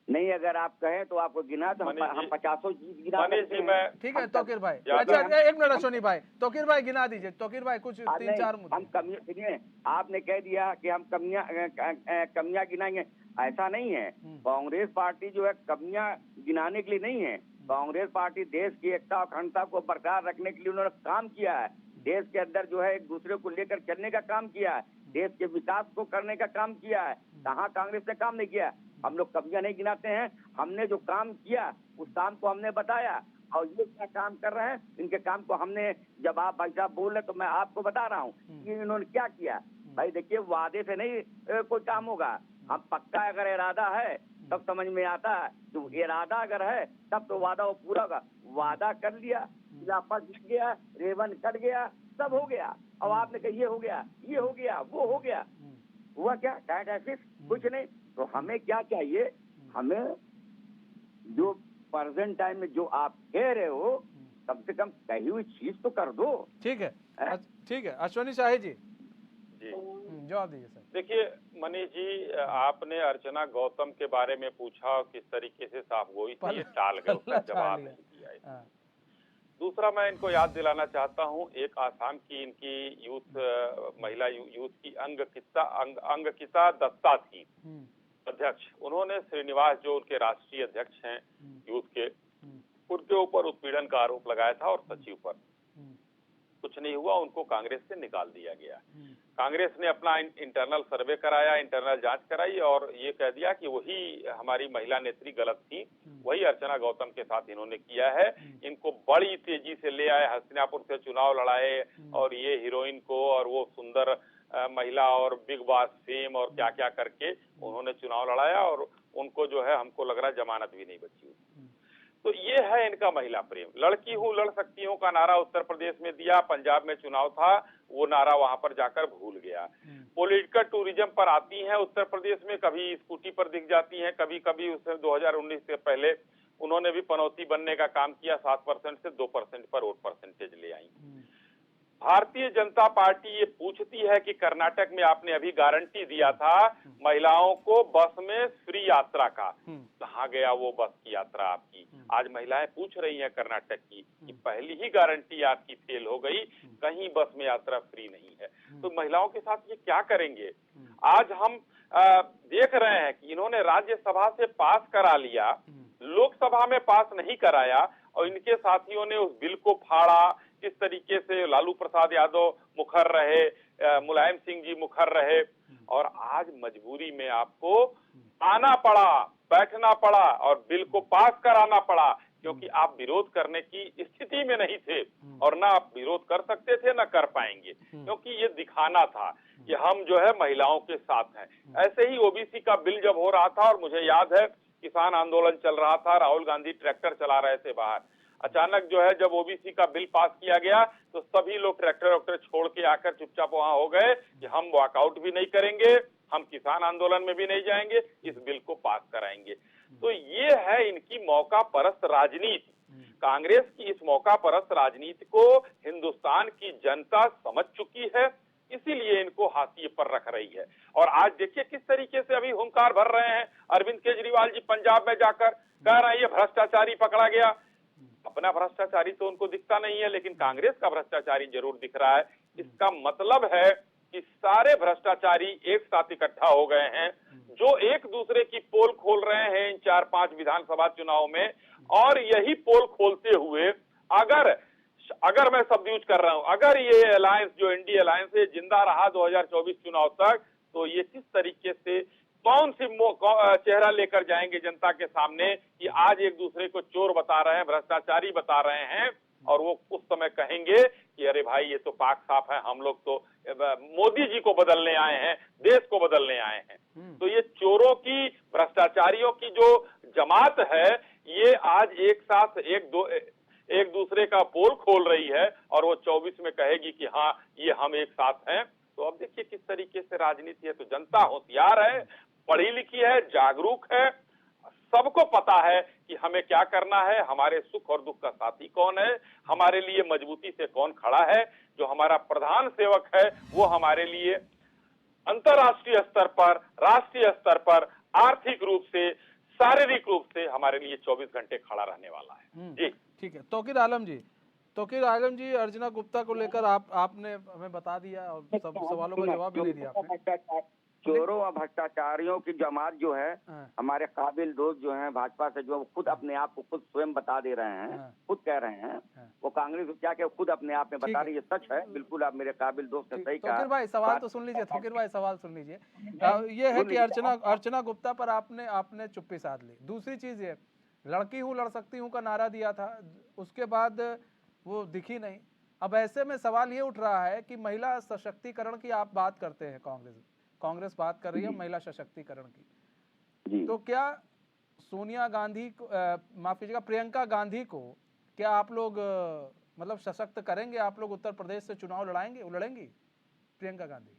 नहीं, अगर आप कहें तो आपको गिना तो मनीष हम जी- 50 चीज गिना मनीष सकते जी हैं। मैं ठीक है तोकीर भाई, ज्यादा- अच्छा एक मिनट अश्वनी भाई, तोकीर भाई गिना दीजिए। तोकीर भाई कुछ नहीं, 3-4 हम मुद्दे। कमियां, सुनिए, आपने कह दिया कि हम कमियां गिनाएंगे, ऐसा नहीं है। कांग्रेस पार्टी जो है कमियां गिनाने के लिए नहीं है। कांग्रेस पार्टी देश की एकता और अखंडता को बरकरार रखने के लिए उन्होंने काम किया है। देश के अंदर जो है एक दूसरे को लेकर चलने का काम किया है, देश के विकास को करने का काम किया है। कहाँ कांग्रेस ने काम नहीं किया? हम लोग कमियां नहीं गिनाते हैं, हमने जो काम किया उस काम को हमने बताया। और ये क्या काम कर रहे हैं, इनके काम को हमने, जब आप भाई साहब बोल रहे तो मैं आपको बता रहा हूँ कि इन्होंने क्या किया। भाई देखिए, वादे से नहीं कोई काम होगा। हम पक्का अगर इरादा है तब समझ में आता है, तो इरादा अगर है तब तो वादा वो पूरा होगा। वादा कर लिया, खिलाफत लग गया, रेवन कट गया, सब हो गया। अब आपने कहा ये हो गया, ये हो गया, वो हो गया, हुआ क्या? डायनासिस कुछ नहीं। तो हमें क्या चाहिए? हमें जो प्रेजेंट टाइम में जो आप कह रहे हो, कम से कम कही हुई चीज तो कर दो। ठीक है, ठीक है अश्वनी शाही जी, जी जवाब दीजिए सर। देखिए मनीष जी, आपने अर्चना गौतम के बारे में पूछा, किस तरीके से साफ गोई से ये टाल गए, उसका जवाब नहीं दिया है। हाँ। दूसरा, मैं इनको याद दिलाना चाहता हूँ, एक आसाम की इनकी यूथ महिला यूथ की अंगकिता दत्ता थी अध्यक्ष। उन्होंने श्रीनिवास जो उनके राष्ट्रीय अध्यक्ष हैं यूथ के, उनके ऊपर उत्पीड़न का आरोप लगाया था और सचिव पर कुछ नहीं हुआ, उनको कांग्रेस से निकाल दिया गया। कांग्रेस ने अपना इंटरनल सर्वे कराया, इंटरनल जांच कराई और ये कह दिया कि वही हमारी महिला नेत्री गलत थी, वही अर्चना गौतम के साथ इन्होंने किया है। इनको बड़ी तेजी से ले आए, हस्तिनापुर से चुनाव लड़ाए और ये हीरोइन को और वो सुंदर महिला और बिग बॉस फेम और क्या क्या करके उन्होंने चुनाव लड़ाया और उनको जो है, हमको लग रहा है जमानत भी नहीं बची। तो ये है इनका महिला प्रेम। लड़की हूँ लड़ सकती हूँ का नारा उत्तर प्रदेश में दिया, पंजाब में चुनाव था, वो नारा वहां पर जाकर भूल गया। पॉलिटिकल टूरिज्म पर आती हैं उत्तर प्रदेश में, कभी स्कूटी पर दिख जाती हैं, कभी कभी उससे 2019 से पहले उन्होंने भी पनौती बनने का काम किया, 7% से 2% पर वोट परसेंटेज ले आई। भारतीय जनता पार्टी ये पूछती है कि कर्नाटक में आपने अभी गारंटी दिया था महिलाओं को बस में फ्री यात्रा का, कहाँ गया वो बस की यात्रा आपकी? आज महिलाएं पूछ रही हैं कर्नाटक की कि पहली ही गारंटी आपकी फेल हो गई, कहीं बस में यात्रा फ्री नहीं है। तो महिलाओं के साथ ये क्या करेंगे? आज हम देख रहे हैं कि इन्होंने राज्यसभा से पास करा लिया, लोकसभा में पास नहीं कराया और इनके साथियों ने उस बिल को फाड़ा। किस तरीके से लालू प्रसाद यादव मुखर रहे, मुलायम सिंह जी मुखर रहे और आज मजबूरी में आपको आना पड़ा, बैठना पड़ा और बिल को पास कराना पड़ा, क्योंकि आप विरोध करने की स्थिति में नहीं थे और ना आप विरोध कर सकते थे ना कर पाएंगे, क्योंकि ये दिखाना था कि हम जो है महिलाओं के साथ हैं। ऐसे ही ओबीसी का बिल जब हो रहा था और मुझे याद है किसान आंदोलन चल रहा था, राहुल गांधी ट्रैक्टर चला रहे थे बाहर, अचानक जो है जब ओबीसी का बिल पास किया गया तो सभी लोग ट्रैक्टर छोड़ के आकर चुपचाप वहां हो गए कि हम वॉकआउट भी नहीं करेंगे, हम किसान आंदोलन में भी नहीं जाएंगे, इस बिल को पास कराएंगे। तो ये है इनकी मौका परस्त राजनीति। कांग्रेस की इस मौका परस्त राजनीति को हिंदुस्तान की जनता समझ चुकी है, इसीलिए इनको हाशिए पर रख रही है। और आज देखिए किस तरीके से अभी हुंकार भर रहे हैं अरविंद केजरीवाल जी, पंजाब में जाकर कह रहे हैं ये भ्रष्टाचारी पकड़ा गया। अपना भ्रष्टाचारी तो उनको दिखता नहीं है, लेकिन कांग्रेस का भ्रष्टाचारी जरूर दिख रहा है। इसका मतलब है कि सारे भ्रष्टाचारी एक साथ इकट्ठा हो गए हैं, जो एक दूसरे की पोल खोल रहे हैं इन 4-5 विधानसभा चुनाव में। और यही पोल खोलते हुए अगर मैं शब्द यूज कर रहा हूं, अगर ये अलायंस जो इंडिया अलायंस है जिंदा रहा 2024 चुनाव तक, तो ये किस तरीके से कौन सी चेहरा लेकर जाएंगे जनता के सामने कि आज एक दूसरे को चोर बता रहे हैं, भ्रष्टाचारी बता रहे हैं, और वो उस समय कहेंगे कि अरे भाई ये तो पाक साफ है, हम लोग तो मोदी जी को बदलने आए हैं, देश को बदलने आए हैं। तो ये चोरों की, भ्रष्टाचारियों की जो जमात है, ये आज एक साथ एक दूसरे का पोल खोल रही है और वो 24 में कहेगी कि हाँ ये हम एक साथ हैं। तो अब देखिए किस तरीके से राजनीति है। तो जनता होशियार है, पढ़ी लिखी है, जागरूक है, सबको पता है कि हमें क्या करना है, हमारे सुख और दुख का साथी कौन है, हमारे लिए मजबूती से कौन खड़ा है। जो हमारा प्रधान सेवक है वो हमारे लिए अंतर्राष्ट्रीय स्तर पर, राष्ट्रीय स्तर पर आर्थिक रूप से शारीरिक रूप से हमारे लिए 24 घंटे खड़ा रहने वाला है। जी ठीक है। तौकीर आलम जी, अर्चना गुप्ता को लेकर आपने हमें बता दिया और सब सवालों का जवाब भी दे दिया आपने। चोरों और भ्रष्टाचारियों की जमात जो है, हाँ। हमारे काबिल दोस्त जो हैं भाजपा से, जो खुद अपने आप को खुद स्वयं बता दे रहे हैं, हाँ। खुद कह रहे हैं, हाँ। वो कांग्रेस को क्या क्या खुद अपने आप में ठीक बता है। रही है, सच है बिल्कुल। आप मेरे काबिल दोस्त ने सही कहा। तौकीर भाई सवाल तो सुन लीजिए, ये है कि अर्चना गुप्ता पर आपने चुप्पी साध ली। दूसरी चीज ये, लड़की हूँ लड़ सकती हूँ का नारा दिया था, उसके बाद वो दिखी नहीं। अब ऐसे में सवाल ये उठ रहा है कि महिला सशक्तिकरण की आप बात करते हैं, कांग्रेस बात कर रही है महिला सशक्तिकरण की, तो क्या सोनिया गांधी को माफ कीजिएगा प्रियंका गांधी को क्या आप लोग मतलब सशक्त करेंगे? आप लोग उत्तर प्रदेश से चुनाव लड़ेंगी प्रियंका गांधी?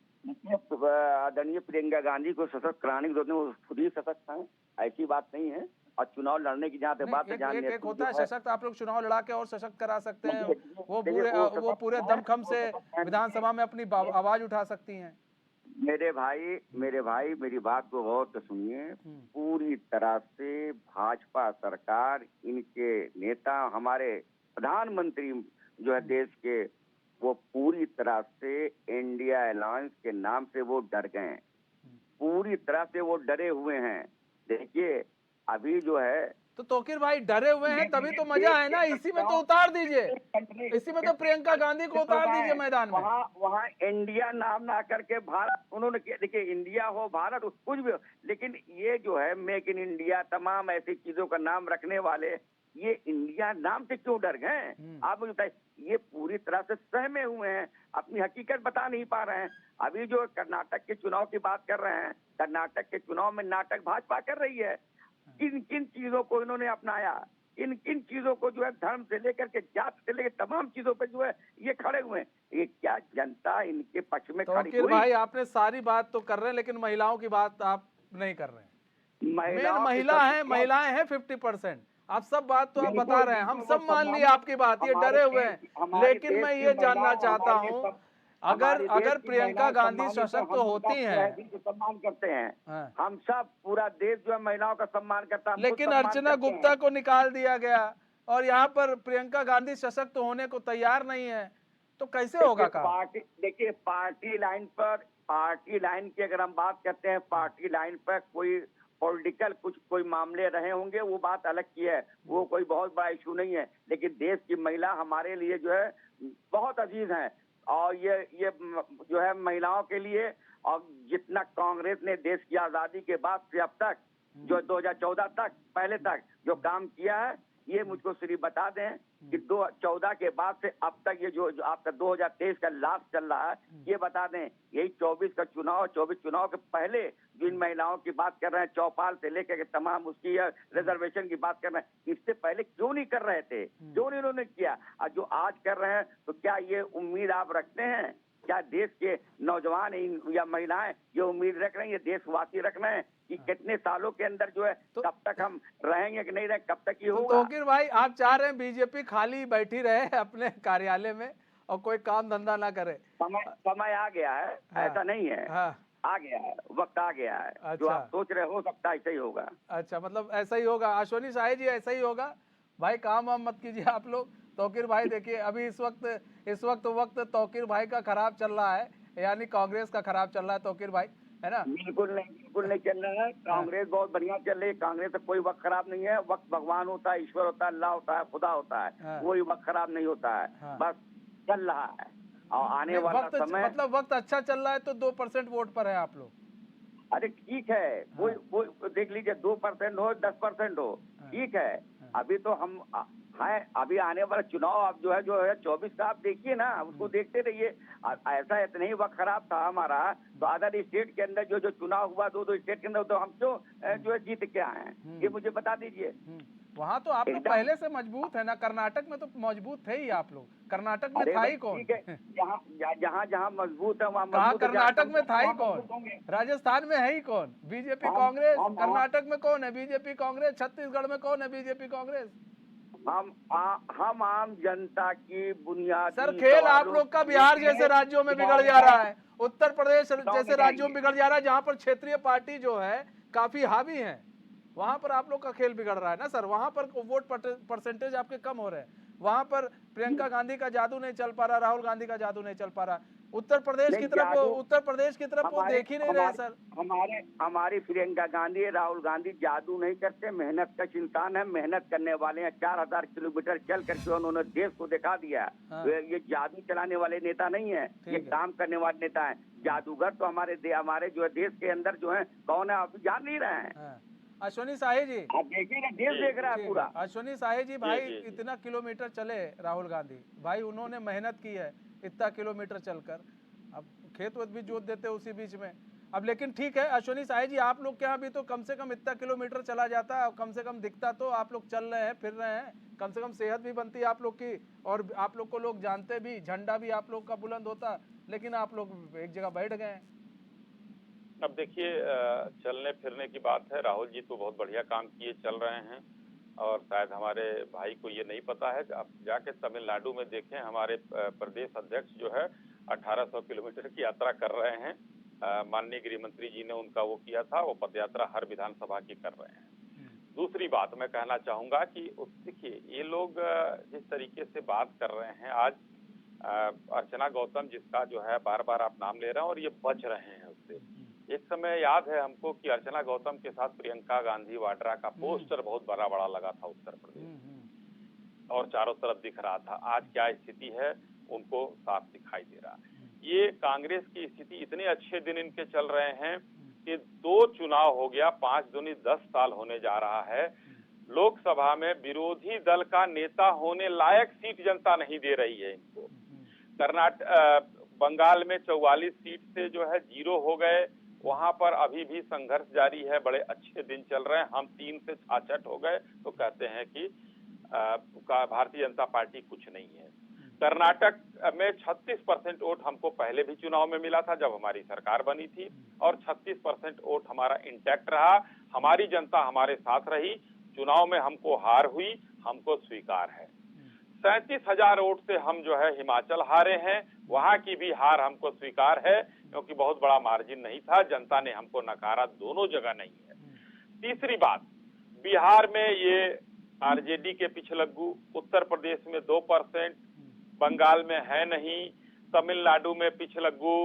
आदरणीय प्रियंका गांधी को सशक्त कराने की जरूरत नहीं, वो खुद ही सशक्त हैं, ऐसी बात नहीं है। और चुनाव लड़ने की जहाँ तक बात है, एक होता है सशक्त, आप लोग चुनाव लड़ा के और सशक्त करा सकते हैं, वो पूरे दमखम से विधानसभा में अपनी आवाज उठा सकती हैं। मेरे भाई मेरी बात को गौर से सुनिए। पूरी तरह से भाजपा सरकार, इनके नेता, हमारे प्रधानमंत्री जो है देश के, वो पूरी तरह से इंडिया अलायंस के नाम से वो डर गए हैं, पूरी तरह से वो डरे हुए हैं। देखिए अभी जो है, तो तौकीर भाई डरे हुए हैं तभी तो मजा है ना, इसी में तो उतार दीजिए, इसी में तो प्रियंका गांधी को उतार दीजिए मैदान में। वहाँ इंडिया नाम ना करके भारत उन्होंने, देखिए इंडिया हो भारत कुछ भी हो, लेकिन ये जो है मेक इन इंडिया, तमाम ऐसी चीजों का नाम रखने वाले, ये इंडिया नाम से क्यों डर गए? आप मुझे बताइए। ये पूरी तरह से सहमे हुए हैं, अपनी हकीकत बता नहीं पा रहे हैं। अभी जो कर्नाटक के चुनाव की बात कर रहे हैं, कर्नाटक के चुनाव में नाटक भाजपा कर रही है। किन किन चीजों को इन्होंने अपनाया, किन चीजों को जो है धर्म से लेकर के जात से लेकर तमाम चीजों पे जो है ये खड़े हुए हैं। ये क्या जनता इनके पक्ष में खड़ी हुई? भाई आपने सारी बात तो कर रहे हैं, लेकिन महिलाओं की बात आप नहीं कर रहे हैं। महिलाएं हैं 50%। आप सब बात तो आप बता रहे हैं, हम सब मान लिए आपकी बात, ये डरे हुए हैं। लेकिन मैं ये जानना चाहता हूँ, अगर प्रियंका गांधी सशक्त होती हैं, सम्मान करते हैं हम सब, पूरा देश जो है महिलाओं का सम्मान करता है। लेकिन अर्चना गुप्ता को निकाल दिया गया और यहाँ पर प्रियंका गांधी सशक्त होने को तैयार नहीं है, तो कैसे होगा काम? देखिए पार्टी लाइन की अगर हम बात करते हैं, पार्टी लाइन पर कोई पॉलिटिकल कोई मामले रहे होंगे, वो बात अलग की है, वो कोई बहुत बड़ा इशू नहीं है। लेकिन देश की महिला हमारे लिए जो है बहुत अजीज है, और ये जो है महिलाओं के लिए, और जितना कांग्रेस ने देश की आजादी के बाद से अब तक जो 2014 तक पहले तक जो काम किया है, ये मुझको सिर्फ बता दें कि 2014 के बाद से अब तक ये जो आपका 2023 का लास्ट चल रहा है, ये बता दें यही 24 का चुनाव, 24 चुनाव के पहले जिन महिलाओं की बात कर रहे हैं, चौपाल से लेकर के तमाम उसकी रिजर्वेशन की बात कर रहे हैं, इससे पहले क्यों नहीं कर रहे थे, क्यों नहीं उन्होंने किया? और जो आज कर रहे हैं, तो क्या ये उम्मीद आप रखते हैं, क्या देश के नौजवान या महिलाएं ये उम्मीद रख रहे हैं, ये देशवासी रख रहे हैं कि कितने सालों के अंदर जो है कब तक हम रहेंगे कि नहीं रहेंगे, कब तक ये होगा? तौकीर भाई आप चाह रहे हैं बीजेपी खाली बैठी रहे अपने कार्यालय में और कोई काम धंधा ना करे? समय आ गया है, ऐसा नहीं है, आ गया है, वक्त आ गया है। अच्छा। जो आप सोच रहे हो सकता है ऐसा ही होगा। अच्छा, मतलब ऐसा ही होगा। अश्वनी शाही जी ऐसा ही होगा भाई, काम वाम मत कीजिए आप लोग। तौकीर भाई देखिए अभी इस वक्त तौकीर भाई का खराब चल रहा है, यानी कांग्रेस का खराब चल रहा है तौकीर भाई, है ना? बिल्कुल नहीं चल रहा है, कांग्रेस बहुत बढ़िया चल रही है। कांग्रेस से कोई वक्त खराब नहीं है, वक्त भगवान होता है, ईश्वर होता है, अल्लाह होता है, खुदा होता है, कोई वक्त खराब नहीं होता है, बस चल रहा है। और आने वाला समय, मतलब वक्त अच्छा चल रहा है तो 2% वोट पर है आप लोग। अरे ठीक है, कोई देख लीजिए 2% हो 10% हो, ठीक है। अभी तो हम है, अभी आने वाला चुनाव अब जो है 24 का आप देखिए ना, उसको देखते रहिए। ऐसा इतना ही वक्त खराब था हमारा, तो अदर स्टेट के अंदर जो चुनाव हुआ, दो स्टेट के अंदर, तो हम क्यों जो है जीत के आए हैं, ये मुझे बता दीजिए। वहाँ तो आप लोग पहले से मजबूत है ना, कर्नाटक में तो मजबूत थे ही आप लोग। कर्नाटक में था ही कौन? जहाँ मजबूत है वहाँ कहाँ कर्नाटक में था ही कौन? राजस्थान में है ही कौन? बीजेपी कांग्रेस। कर्नाटक में कौन है? बीजेपी कांग्रेस। छत्तीसगढ़ में कौन है? बीजेपी कांग्रेस। हम आम जनता की बुनियाद। सर खेल आप लोग का बिहार जैसे राज्यों में बिगड़ जा रहा है, उत्तर प्रदेश जैसे राज्यों में बिगड़ जा रहा है, जहाँ पर क्षेत्रीय पार्टी जो है काफी हावी है, वहां पर आप लोग का खेल बिगड़ रहा है ना सर। वहां पर वोट परसेंटेज आपके कम हो रहे हैं, वहां पर प्रियंका गांधी का जादू नहीं चल पा रहा, राहुल गांधी का जादू नहीं चल पा रहा। उत्तर प्रदेश की तरफ वो देख ही नहीं रहे सर। हमारी प्रियंका गांधी, राहुल गांधी जादू नहीं करते, मेहनत का इंसान है, मेहनत करने वाले हैं। 4000 किलोमीटर चल करके उन्होंने देश को दिखा दिया। हाँ। ये जादू चलाने वाले नेता नहीं है, ये काम करने वाले नेता है। जादूगर तो हमारे जो है देश के अंदर जो है कौन है आप जान नहीं रहे हैं। हाँ। अश्वनी साही जी, आप देखिए ना, देश देख रहा है पूरा। अश्वनी साही जी भाई, इतना किलोमीटर चले राहुल गांधी भाई, उन्होंने मेहनत की है इतना किलोमीटर चलकर, अब खेत वत भी जोत देते उसी बीच में। अब लेकिन ठीक है अश्वनी साही जी, आप लोग के यहाँ भी तो कम से कम इतना किलोमीटर चला जाता है, कम से कम दिखता तो आप लोग चल रहे हैं, फिर रहे हैं, कम से कम सेहत भी बनती है आप लोग की, और आप लोग को लोग जानते भी, झंडा भी आप लोग का बुलंद होता, लेकिन आप लोग एक जगह बैठ गए। अब देखिए, चलने फिरने की बात है, राहुल जी तो बहुत बढ़िया काम किए, चल रहे हैं, और शायद हमारे भाई को ये नहीं पता है। आप जाके तमिलनाडु में देखें, हमारे प्रदेश अध्यक्ष जो है 1800 किलोमीटर की यात्रा कर रहे हैं। माननीय गृह मंत्री जी ने उनका वो किया था, वो पदयात्रा हर विधानसभा की कर रहे हैं। दूसरी बात मैं कहना चाहूंगा कि देखिए, ये लोग जिस तरीके से बात कर रहे हैं आज, अर्चना गौतम जिसका जो है बार बार आप नाम ले रहे हैं और ये बच रहे हैं उससे। एक समय याद है हमको कि अर्चना गौतम के साथ प्रियंका गांधी वाड्रा का पोस्टर बहुत बड़ा लगा था उत्तर प्रदेश, और चारों तरफ दिख रहा था। आज क्या स्थिति है उनको साफ दिखाई दे रहा है। ये कांग्रेस की स्थिति, इतने अच्छे दिन इनके चल रहे हैं कि 2 चुनाव हो गया, 5 दूनी 10 साल होने जा रहा है। लोकसभा में विरोधी दल का नेता होने लायक सीट जनता नहीं दे रही है इनको। बंगाल में 44 सीट से जो है 0 हो गए, वहां पर अभी भी संघर्ष जारी है, बड़े अच्छे दिन चल रहे हैं। हम 3 से 66 हो गए तो कहते हैं कि भारतीय जनता पार्टी कुछ नहीं है। कर्नाटक में 36% वोट हमको पहले भी चुनाव में मिला था जब हमारी सरकार बनी थी, और 36% वोट हमारा इंटैक्ट रहा। हमारी जनता हमारे साथ रही, चुनाव में हमको हार हुई, हमको स्वीकार है। 37,000 वोट से हम जो है हिमाचल हारे हैं, वहां की भी हार हमको स्वीकार है, क्योंकि बहुत बड़ा मार्जिन नहीं था, जनता ने हमको नकारा, दोनों जगह नहीं है। तीसरी बात, बिहार में ये आरजेडी के पिछलग्गू, उत्तर प्रदेश में 2%, बंगाल में है नहीं, तमिलनाडु में पिछलग्गू,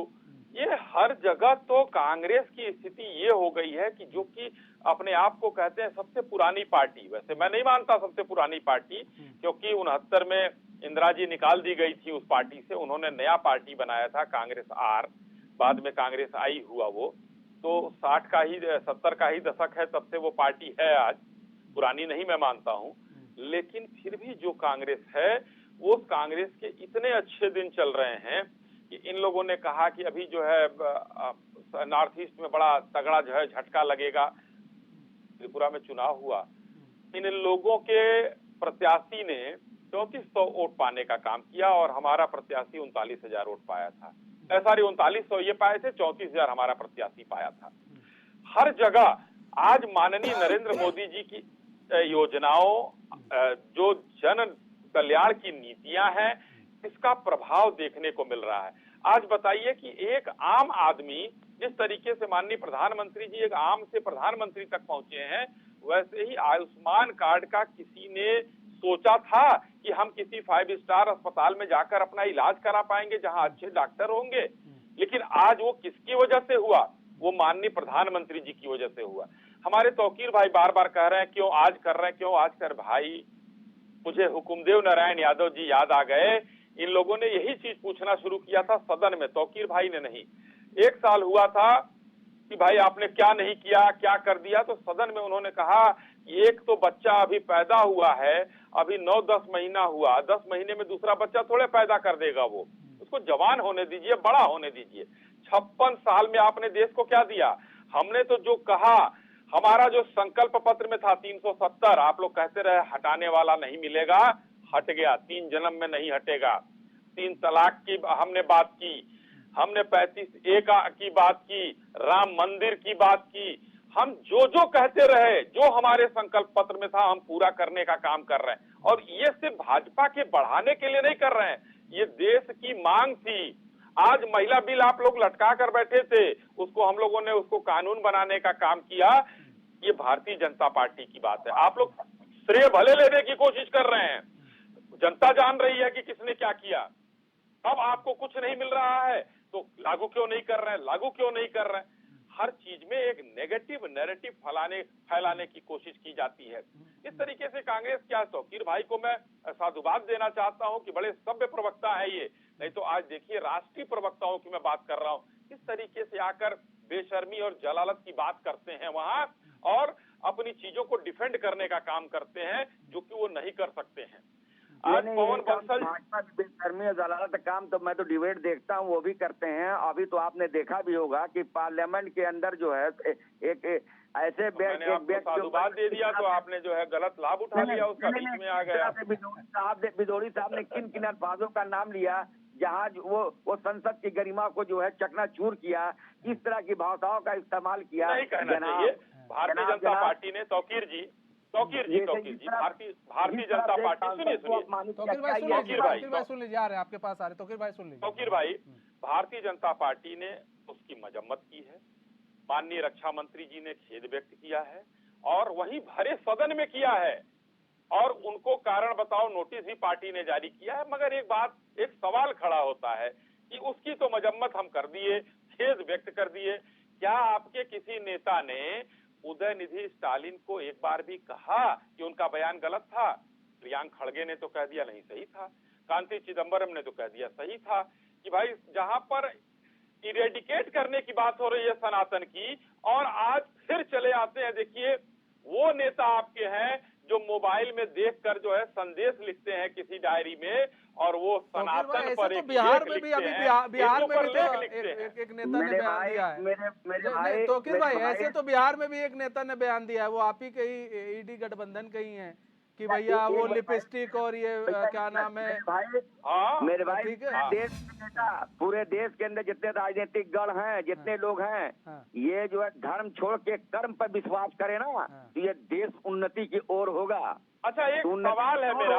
ये हर जगह तो कांग्रेस की स्थिति ये हो गई है कि जो कि अपने आप को कहते हैं सबसे पुरानी पार्टी, वैसे मैं नहीं मानता सबसे पुरानी पार्टी, क्योंकि 69 में इंदिरा जी निकाल दी गई थी उस पार्टी से, उन्होंने नया पार्टी बनाया था कांग्रेस आर, बाद में कांग्रेस आई हुआ वो, तो 70 का ही दशक है, तब से वो पार्टी है आज, पुरानी नहीं मैं मानता हूँ। लेकिन फिर भी जो कांग्रेस है, वो कांग्रेस के इतने अच्छे दिन चल रहे हैं कि इन लोगों ने कहा कि अभी जो है नॉर्थ ईस्ट में बड़ा तगड़ा जो है झटका लगेगा। त्रिपुरा में चुनाव हुआ, इन लोगों के प्रत्याशी ने 3400 वोट पाने का काम किया, और हमारा प्रत्याशी 39,000 वोट पाया था। सॉरी, 3900 ये पाए थे, 34,000 हमारा प्रत्याशी पाया था। हर जगह आज माननीय नरेंद्र मोदी जी की योजनाओं, जो जन कल्याण की नीतियां हैं, इसका प्रभाव देखने को मिल रहा है। आज बताइए कि एक आम आदमी, जिस तरीके से माननीय प्रधानमंत्री जी एक आम से प्रधानमंत्री तक पहुंचे हैं, वैसे ही आयुष्मान कार्ड का किसी ने सोचा था कि हम किसी 5 स्टार अस्पताल में जाकर अपना इलाज करा पाएंगे जहां अच्छे डॉक्टर होंगे? लेकिन आज वो किसकी वजह से हुआ? वो माननीय प्रधानमंत्री जी की वजह से हुआ। हमारे तौकीर भाई बार बार कह रहे हैं क्यों आज कर रहे हैं, क्यों आज कर। भाई, मुझे हुकुमदेव नारायण यादव जी याद आ गए। इन लोगों ने यही चीज पूछना शुरू किया था सदन में, तौकीर भाई ने नहीं। 1 साल हुआ था कि भाई आपने क्या नहीं किया, क्या कर दिया, तो सदन में उन्होंने कहा एक तो बच्चा अभी पैदा हुआ है, अभी 9-10 महीना हुआ, 10 महीने में दूसरा बच्चा थोड़े पैदा कर देगा, वो उसको जवान होने दीजिए, बड़ा होने दीजिए। 56 साल में आपने देश को क्या दिया? हमने तो जो कहा, हमारा जो संकल्प पत्र में था 370, आप लोग कहते रहे हटाने वाला नहीं मिलेगा, हट गया, 3 जन्म में नहीं हटेगा। 3 तलाक की हमने बात की, हमने 35A की बात की, राम मंदिर की बात की, हम जो कहते रहे, जो हमारे संकल्प पत्र में था, हम पूरा करने का काम कर रहे हैं। और ये सिर्फ भाजपा के बढ़ाने के लिए नहीं कर रहे हैं, ये देश की मांग थी। आज महिला बिल आप लोग लटका कर बैठे थे, उसको हम लोगों ने उसको कानून बनाने का काम किया ये भारतीय जनता पार्टी की बात है। आप लोग श्रेय भले लेने की कोशिश कर रहे हैं, जनता जान रही है कि किसने क्या किया। अब आपको कुछ नहीं मिल रहा है तो लागू क्यों नहीं कर रहे हैं, लागू क्यों नहीं कर रहे हैं। हर चीज में एक नेगेटिव नैरेटिव फैलाने की कोशिश की जाती है। इस तरीके से कांग्रेस क्या, तौकीर भाई को मैं साधुवाद देना चाहता हूं कि बड़े सभ्य प्रवक्ता है ये, नहीं तो आज देखिए राष्ट्रीय प्रवक्ताओं की मैं बात कर रहा हूं, किस तरीके से आकर बेशर्मी और जलालत की बात करते हैं वहां और अपनी चीजों को डिफेंड करने का काम करते हैं जो कि वो नहीं कर सकते हैं। आज पवन बंसल भाजपा बेशर्मी और जलालत काम तो मैं तो डिबेट देखता हूँ, वो भी करते हैं। अभी तो आपने देखा भी होगा कि पार्लियामेंट के अंदर जो है एक ऐसे मैंने आपको साधुवाद दे दिया तो आपने जो है गलत लाभ उठा लिया, उसका बीच में आ गया। बिदोड़ी साहब ने किन किन अल्फाजों का नाम लिया जहाँ वो संसद की गरिमा को जो है चकनाचूर किया, इस तरह की भाषाओं का इस्तेमाल किया। नहीं कहना चाहिए। भारतीय जनता पार्टी ने तौकीर जी भारतीय जनता पार्टी, सुनिए तौकीर भाई सुन लीजिए, आ रहे हैं आपके पास, आ रहे तौकीर भाई सुन लीजिए। तौकीर भाई, भारतीय जनता पार्टी ने उसकी मजम्मत की है, माननीय रक्षा मंत्री जी ने खेद व्यक्त किया है और वहीं भरे सदन में किया है और उनको कारण बताओ नोटिस भी पार्टी ने जारी किया है। मगर एक सवाल खड़ा होता है कि उसकी तो मजम्मत हम कर दिए, खेद व्यक्त कर दिए, क्या आपके किसी नेता ने उदयनिधि स्टालिन को एक बार भी कहा कि उनका बयान गलत था? प्रियांक खड़गे ने तो कह दिया नहीं सही था, कांति चिदंबरम ने तो कह दिया सही था कि भाई जहां पर इरेडिकेट करने की बात हो रही है सनातन की, और आज फिर चले आते हैं। देखिए वो नेता आपके हैं जो मोबाइल में देखकर जो है संदेश लिखते हैं किसी डायरी में और वो सनातन पर एक बिहार में भी अभी बिहार में भी एक नेता ने बयान दिया है। तौकीर भाई, ऐसे तो बिहार में भी एक नेता ने बयान दिया है, वो आप ही के ही ईडी गठबंधन के ही हैं कि भैया वो लिपस्टिक और ये क्या नाम है। मेरे भाई देश के नेता, पूरे देश के अंदर जितने राजनीतिक दल हैं, जितने लोग हैं, ये जो है धर्म छोड़ के कर्म पर विश्वास करे ना तो ये देश उन्नति की ओर होगा। अच्छा, एक सवाल है मेरा,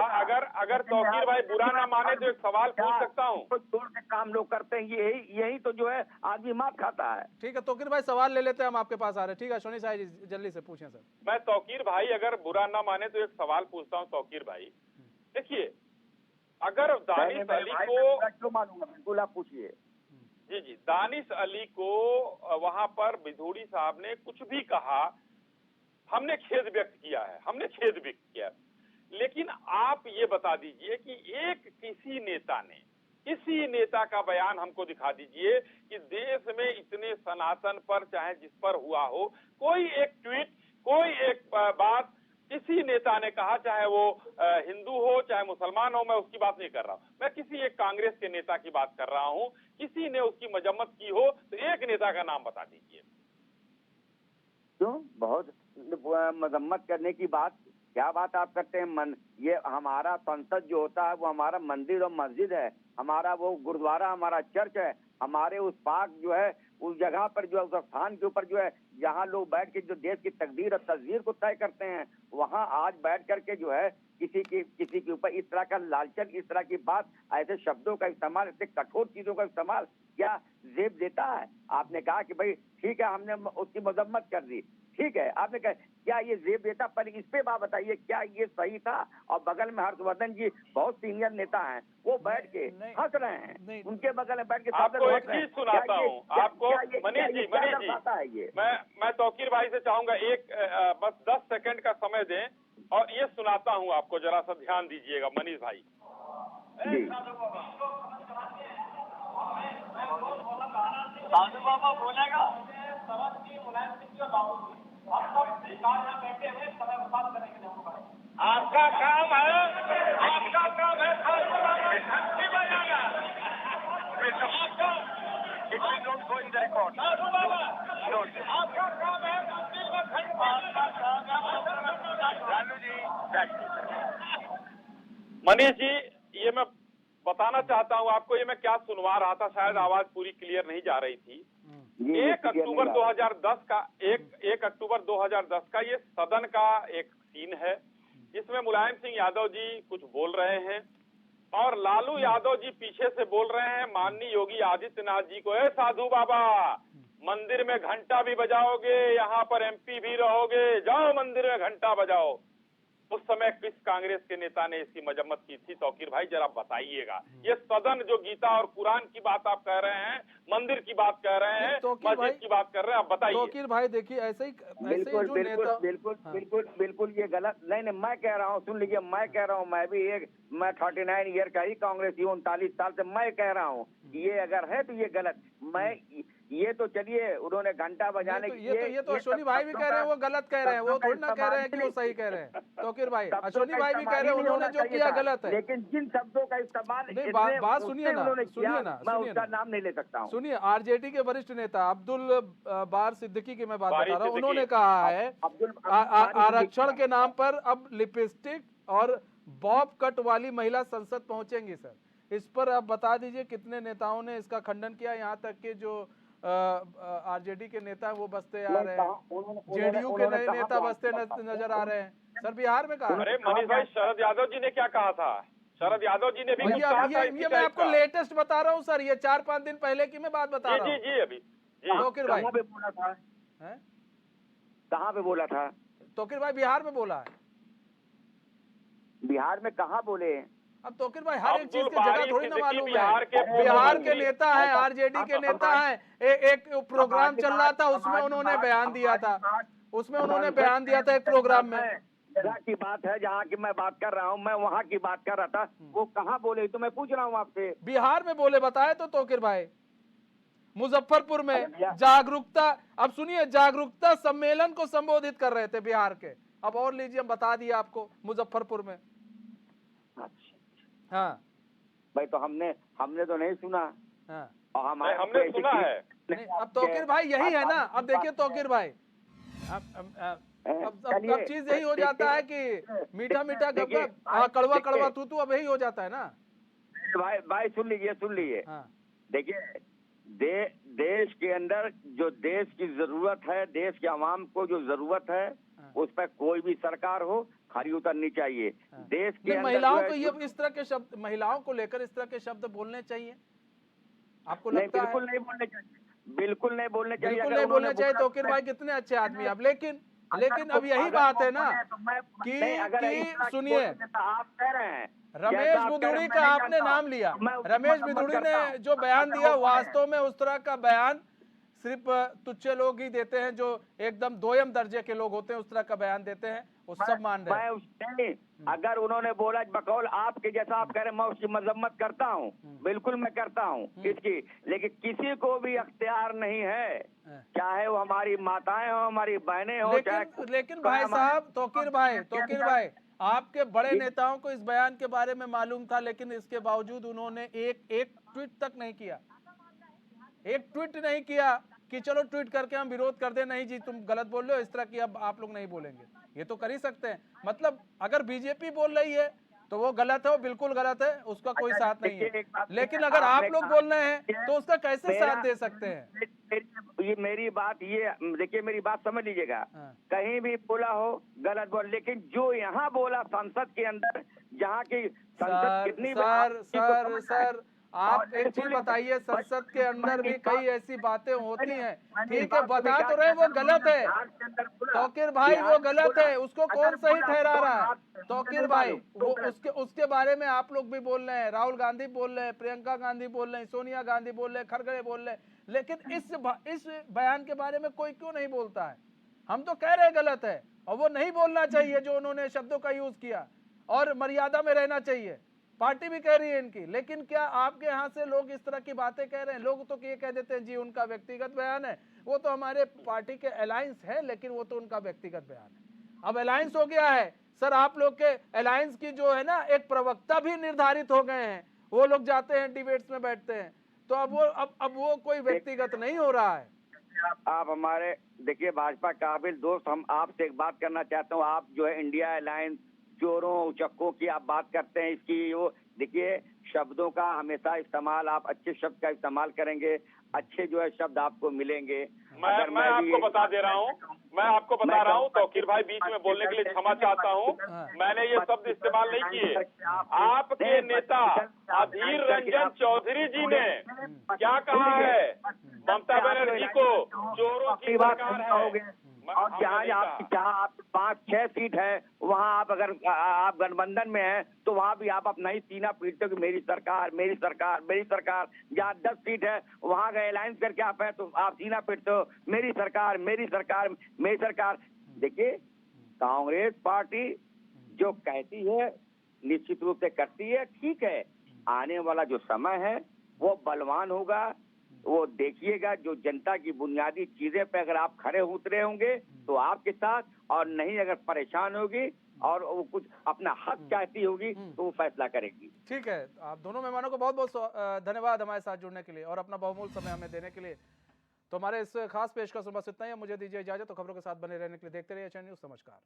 अगर तौकीर भाई बुरा ना माने तो एक सवाल पूछ सकता हूँ? छोड़ के काम लोग करते हैं, यही तो जो है आदमी मात खाता है। ठीक है तौकीर भाई, सवाल ले लेते हैं, हम आपके पास आ रहे हैं। ठीक है सोनी साई जी जल्दी से पूछें सर। मैं तौकीर भाई अगर बुरा ना माने तो एक सवाल पूछता हूँ तौकीर भाई। देखिए अगर दानिश अली को, क्यों मानूंगा, बिल्कुल आप पूछिए। जी, दानिश अली को वहां पर बिधूड़ी साहब ने कुछ भी कहा, हमने खेद व्यक्त किया, लेकिन आप ये बता दीजिए कि किसी नेता का बयान हमको दिखा दीजिए कि देश में इतने सनातन पर चाहे जिस पर हुआ हो, कोई एक ट्वीट, कोई एक बात किसी नेता ने कहा, चाहे वो हिंदू हो चाहे मुसलमान हो, मैं उसकी बात नहीं कर रहा हूं, मैं किसी एक कांग्रेस के नेता की बात कर रहा हूं, किसी ने उसकी मजम्मत की हो तो एक नेता का नाम बता दीजिए। क्यों बहुत मजम्मत करने की बात, क्या बात आप करते हैं? ये हमारा संसद जो होता है वो हमारा मंदिर और मस्जिद है, हमारा वो गुरुद्वारा हमारा चर्च है, हमारे उस पाक जो है उस जगह पर जो है उस स्थान के ऊपर जो है जहाँ लोग बैठ के जो देश की तकदीर और तस्वीर को तय करते हैं, वहाँ आज बैठ करके जो है किसी के ऊपर इस तरह का लालचन, इस तरह की बात, ऐसे शब्दों का इस्तेमाल, ऐसे कठोर चीजों का इस्तेमाल क्या जेब देता है? आपने कहा कि भाई ठीक है हमने उसकी मजम्मत कर दी, ठीक है, आपने कहा क्या ये जेब देता? पर इस पे बात बताइए, क्या ये सही था? और बगल में हर्षवर्धन जी बहुत सीनियर नेता हैं, वो बैठ के हंस रहे हैं, उनके बगल में बैठ के आपको एक चीज सुनाता हूँ, आपको मनीष जी, मैं तौकीर भाई से चाहूंगा एक बस 10 सेकंड का समय दें और ये सुनाता हूँ आपको, जरा सा ध्यान दीजिएगा मनीष भाई। साधु बाबा बोलेगा आपका काम है, मनीष जी, ये मैं बताना चाहता हूँ आपको, ये मैं क्या सुनवा रहा था, शायद आवाज पूरी क्लियर नहीं जा रही थी। 1 अक्टूबर 2010 का ये सदन का एक सीन है, जिसमें मुलायम सिंह यादव जी कुछ बोल रहे हैं और लालू यादव जी पीछे से बोल रहे हैं माननीय योगी आदित्यनाथ जी को, ए साधु बाबा मंदिर में घंटा भी बजाओगे, यहाँ पर एमपी भी रहोगे, जाओ मंदिर में घंटा बजाओ। उस समय किस कांग्रेस के नेता ने इसकी मजम्मत की थी तौकीर भाई, जरा बताइएगा। ये सदन जो गीता और कुरान की बात आप कह रहे हैं, मंदिर की बात कह रहे हैं, मस्जिद की बात कर रहे हैं, आप बताइए। तौकीर भाई देखिए ऐसे ही बिल्कुल जो बिल्कुल नेता बिल्कुल हाँ। बिल्कुल बिल्कुल ये गलत नहीं नहीं, मैं कह रहा हूँ, सुन लीजिए, मैं कह रहा हूँ, मैं 39 ईयर का ही कांग्रेस, 39 साल से मैं कह रहा हूँ, ये अगर है तो ये गलत। मैं ये तो चलिए उन्होंने घंटा बजाने ये तो अश्विनी भाई भी कह रहे हैं वो गलत कह रहे हैं, वो थोड़ी ना कह रहे हैं कि वो सही कह रहे हैं। तौकीर भाई, अश्विनी भाई भी कह रहे हैं उन्होंने जो किया गलत है, लेकिन जिन शब्दों का इस्तेमाल नहीं बात सुनिए ना, मैं उसका नाम नहीं ले सकता हूँ। सुनिए, आरजेडी के वरिष्ठ नेता अब्दुल बार सिद्दीकी की मैं बात बता रहा हूँ, उन्होंने कहा है आरक्षण के नाम पर अब लिपस्टिक और बॉब कट वाली महिला संसद पहुंचेंगी। सर इस पर आप बता दीजिए कितने नेताओं ने इसका खंडन किया, यहाँ तक कि जो आरजेडी के नेता वो बसते आ रहे हैं, जेडीयू के नए नेता बसते नजर आ रहे हैं। सर बिहार में कहा, अरे मनीष भाई, शरद यादव जी ने क्या कहा था? शरद यादव जी ने भी कुछ कहा था ये मैं आपको लेटेस्ट बता रहा हूँ सर, ये 4-5 दिन पहले की मैं बात बता रहा हूँ। जी अभी तौकीर भाई कहाँ पे बोला था? कहाँ पे बोला था? तौकीर भाई बिहार में बोला है। बिहार में कहाँ बोले? अब तौकीर भाई हर एक चीज की अब्दुल जगह थोड़ी ना बारी मालूम बिहार है। के बिहार के मुख्यमंत्री। नेता हैं, आरजेडी के नेता हैं, एक प्रोग्राम चल रहा था उसमें उन्होंने बयान दिया था, एक प्रोग्राम में। जगह की बात है जहाँ की मैं बात कर रहा हूँ, मैं वहाँ की बात कर रहा था, वो कहाँ बोले तो मैं पूछ रहा हूँ आपसे। बिहार में बोले, बताए तो तौकीर भाई। मुजफ्फरपुर में जागरूकता, अब सुनिए, जागरूकता सम्मेलन को संबोधित कर रहे थे बिहार के। अब और लीजिए, हम बता दिए आपको मुजफ्फरपुर में। हाँ भाई तो हमने तो नहीं सुना। हाँ और हमने सुना है। नहीं, अब तौकीर भाई यही है ना। अब देखिए तौकीर भाई, अब चीज यही हो जाता है कि मीठा मीठा गप, हाँ कड़वा कड़वा तू अब यही हो जाता है ना। भाई सुन लीजिए हाँ। देखिए, देश के अंदर जो देश की जरूरत है, देश के आवाम को जो जरूरत है, उस पर कोई भी सरकार हो खरी उतरनी चाहिए। देश के महिलाओं को ये इस तरह के शब्द, महिलाओं को लेकर इस तरह के शब्द बोलने चाहिए, आपको लगता है? बिल्कुल नहीं बोलने चाहिए, बिल्कुल नहीं बोलने चाहिए, बिल्कुल नहीं बोलने चाहिए। तौकीर भाई कितने अच्छे आदमी। अब लेकिन अब यही बात है ना कि सुनिए, आप कह रहे हैं रमेश बिधूड़ी का आपने नाम लिया, रमेश बिधूड़ी ने जो बयान दिया, वास्तव में उस तरह का बयान सिर्फ तुच्छ लोग ही देते हैं, जो एकदम दोयम दर्जे के लोग होते हैं, उस तरह का बयान देते हैं, वो सब मान रहे हैं। अगर उन्होंने बोला बकौल आपके जैसा आप कह रहे हैं, मैं उसकी मजम्मत करता हूँ, बिल्कुल मैं करता हूँ इसकी, लेकिन किसी को भी अख्तियार नहीं है, चाहे वो हमारी माताएं हो, हमारी बहनें हो, लेकिन भाई साहब, तौकीर भाई आपके बड़े नेताओं को इस बयान के बारे में मालूम था, लेकिन इसके बावजूद उन्होंने एक ट्वीट तक नहीं किया, एक ट्वीट नहीं किया कि चलो ट्वीट करके हम विरोध कर दे। नहीं जी, तुम गलत बोल रहे हो, इस तरह की अब आप लोग नहीं बोलेंगे। ये तो कर ही सकते हैं। मतलब अगर बीजेपी बोल रही है तो वो गलत है, वो बिल्कुल गलत है, उसका कोई साथ नहीं है। लेकिन अगर आप लोग बोल रहे हैं तो उसका कैसे साथ दे सकते हैं? ये मेरी बात, ये देखिए मेरी बात समझ लीजिएगा, कहीं भी बोला हो गलत बोल, लेकिन जो यहाँ बोला संसद के अंदर, जहाँ की संसद कितनी सर आप एक चीज बताइए, संसद के अंदर भी कई ऐसी बातें होती हैं, ठीक है, बता तो रहे वो गलत है। तौकीर भाई वो गलत है, उसको कौन सही ठहरा रहा है? तौकीर भाई वो उसके बारे में आप लोग भी बोल रहे हैं, राहुल गांधी बोल रहे हैं, प्रियंका गांधी बोल रहे हैं, सोनिया गांधी बोल रहे हैं, खड़गे बोल रहे हैं, लेकिन इस बयान के बारे में कोई क्यों नहीं बोलता है? हम तो कह रहे हैं गलत है, और वो नहीं बोलना चाहिए जो उन्होंने शब्दों का यूज किया, और मर्यादा में रहना चाहिए। पार्टी भी कह रही है इनकी, लेकिन क्या आपके यहाँ से लोग इस तरह की बातें कह रहे हैं? लोग तो ये कह देते हैं जी उनका व्यक्तिगत बयान है, वो तो हमारे पार्टी के अलायंस है, लेकिन वो तो उनका व्यक्तिगत बयान है। अब अलायंस हो गया है सर, आप लोग के अलायंस की जो है ना एक प्रवक्ता भी निर्धारित हो गए हैं, वो लोग जाते हैं डिबेट्स में बैठते हैं, तो अब वो कोई व्यक्तिगत नहीं हो रहा है। आप हमारे देखिए भाजपा काबिल दोस्त, हम आपसे एक बात करना चाहता हूँ। आप जो है इंडिया अलायंस, चोरों उचक्कों की आप बात करते हैं, इसकी वो देखिए शब्दों का हमेशा इस्तेमाल, आप अच्छे शब्द का इस्तेमाल करेंगे, अच्छे जो है शब्द आपको मिलेंगे। मैं आपको बता दे रहा हूँ, मैं आपको बता रहा हूँ, तौकीर भाई बीच में बोलने के लिए क्षमा चाहता हूँ, मैंने ये शब्द इस्तेमाल नहीं किए। आपके नेता अधीर रंजन चौधरी जी ने क्या कहा है ममता बनर्जी को, चोरों की सरकार है। और जहाँ आप 5-6 सीट है वहाँ आप अगर आप गठबंधन में हैं तो वहाँ भी आप अपना ही सीना पीटते हो कि मेरी सरकार मेरी सरकार मेरी सरकार। जहाँ 10 सीट है वहाँ का अलायंस करके आप है तो आप सीना पीटते हो मेरी सरकार मेरी सरकार मेरी सरकार। देखिए, कांग्रेस पार्टी जो कहती है निश्चित रूप से करती है, ठीक है। आने वाला जो समय है वो बलवान होगा, वो देखिएगा। जो जनता की बुनियादी चीजें पे अगर आप खड़े उतरे होंगे तो आपके साथ, और नहीं अगर परेशान होगी और वो कुछ अपना हक चाहती होगी तो वो फैसला करेगी। ठीक है, आप दोनों मेहमानों को बहुत बहुत धन्यवाद हमारे साथ जुड़ने के लिए और अपना बहुमूल्य समय हमें देने के लिए। तो हमारे इस खास पेशकश में बस इतना ही। मुझे दीजिए इजाजत। तो खबरों के साथ बने रहने के लिए देखते रहिए एचएन न्यूज़। नमस्कार।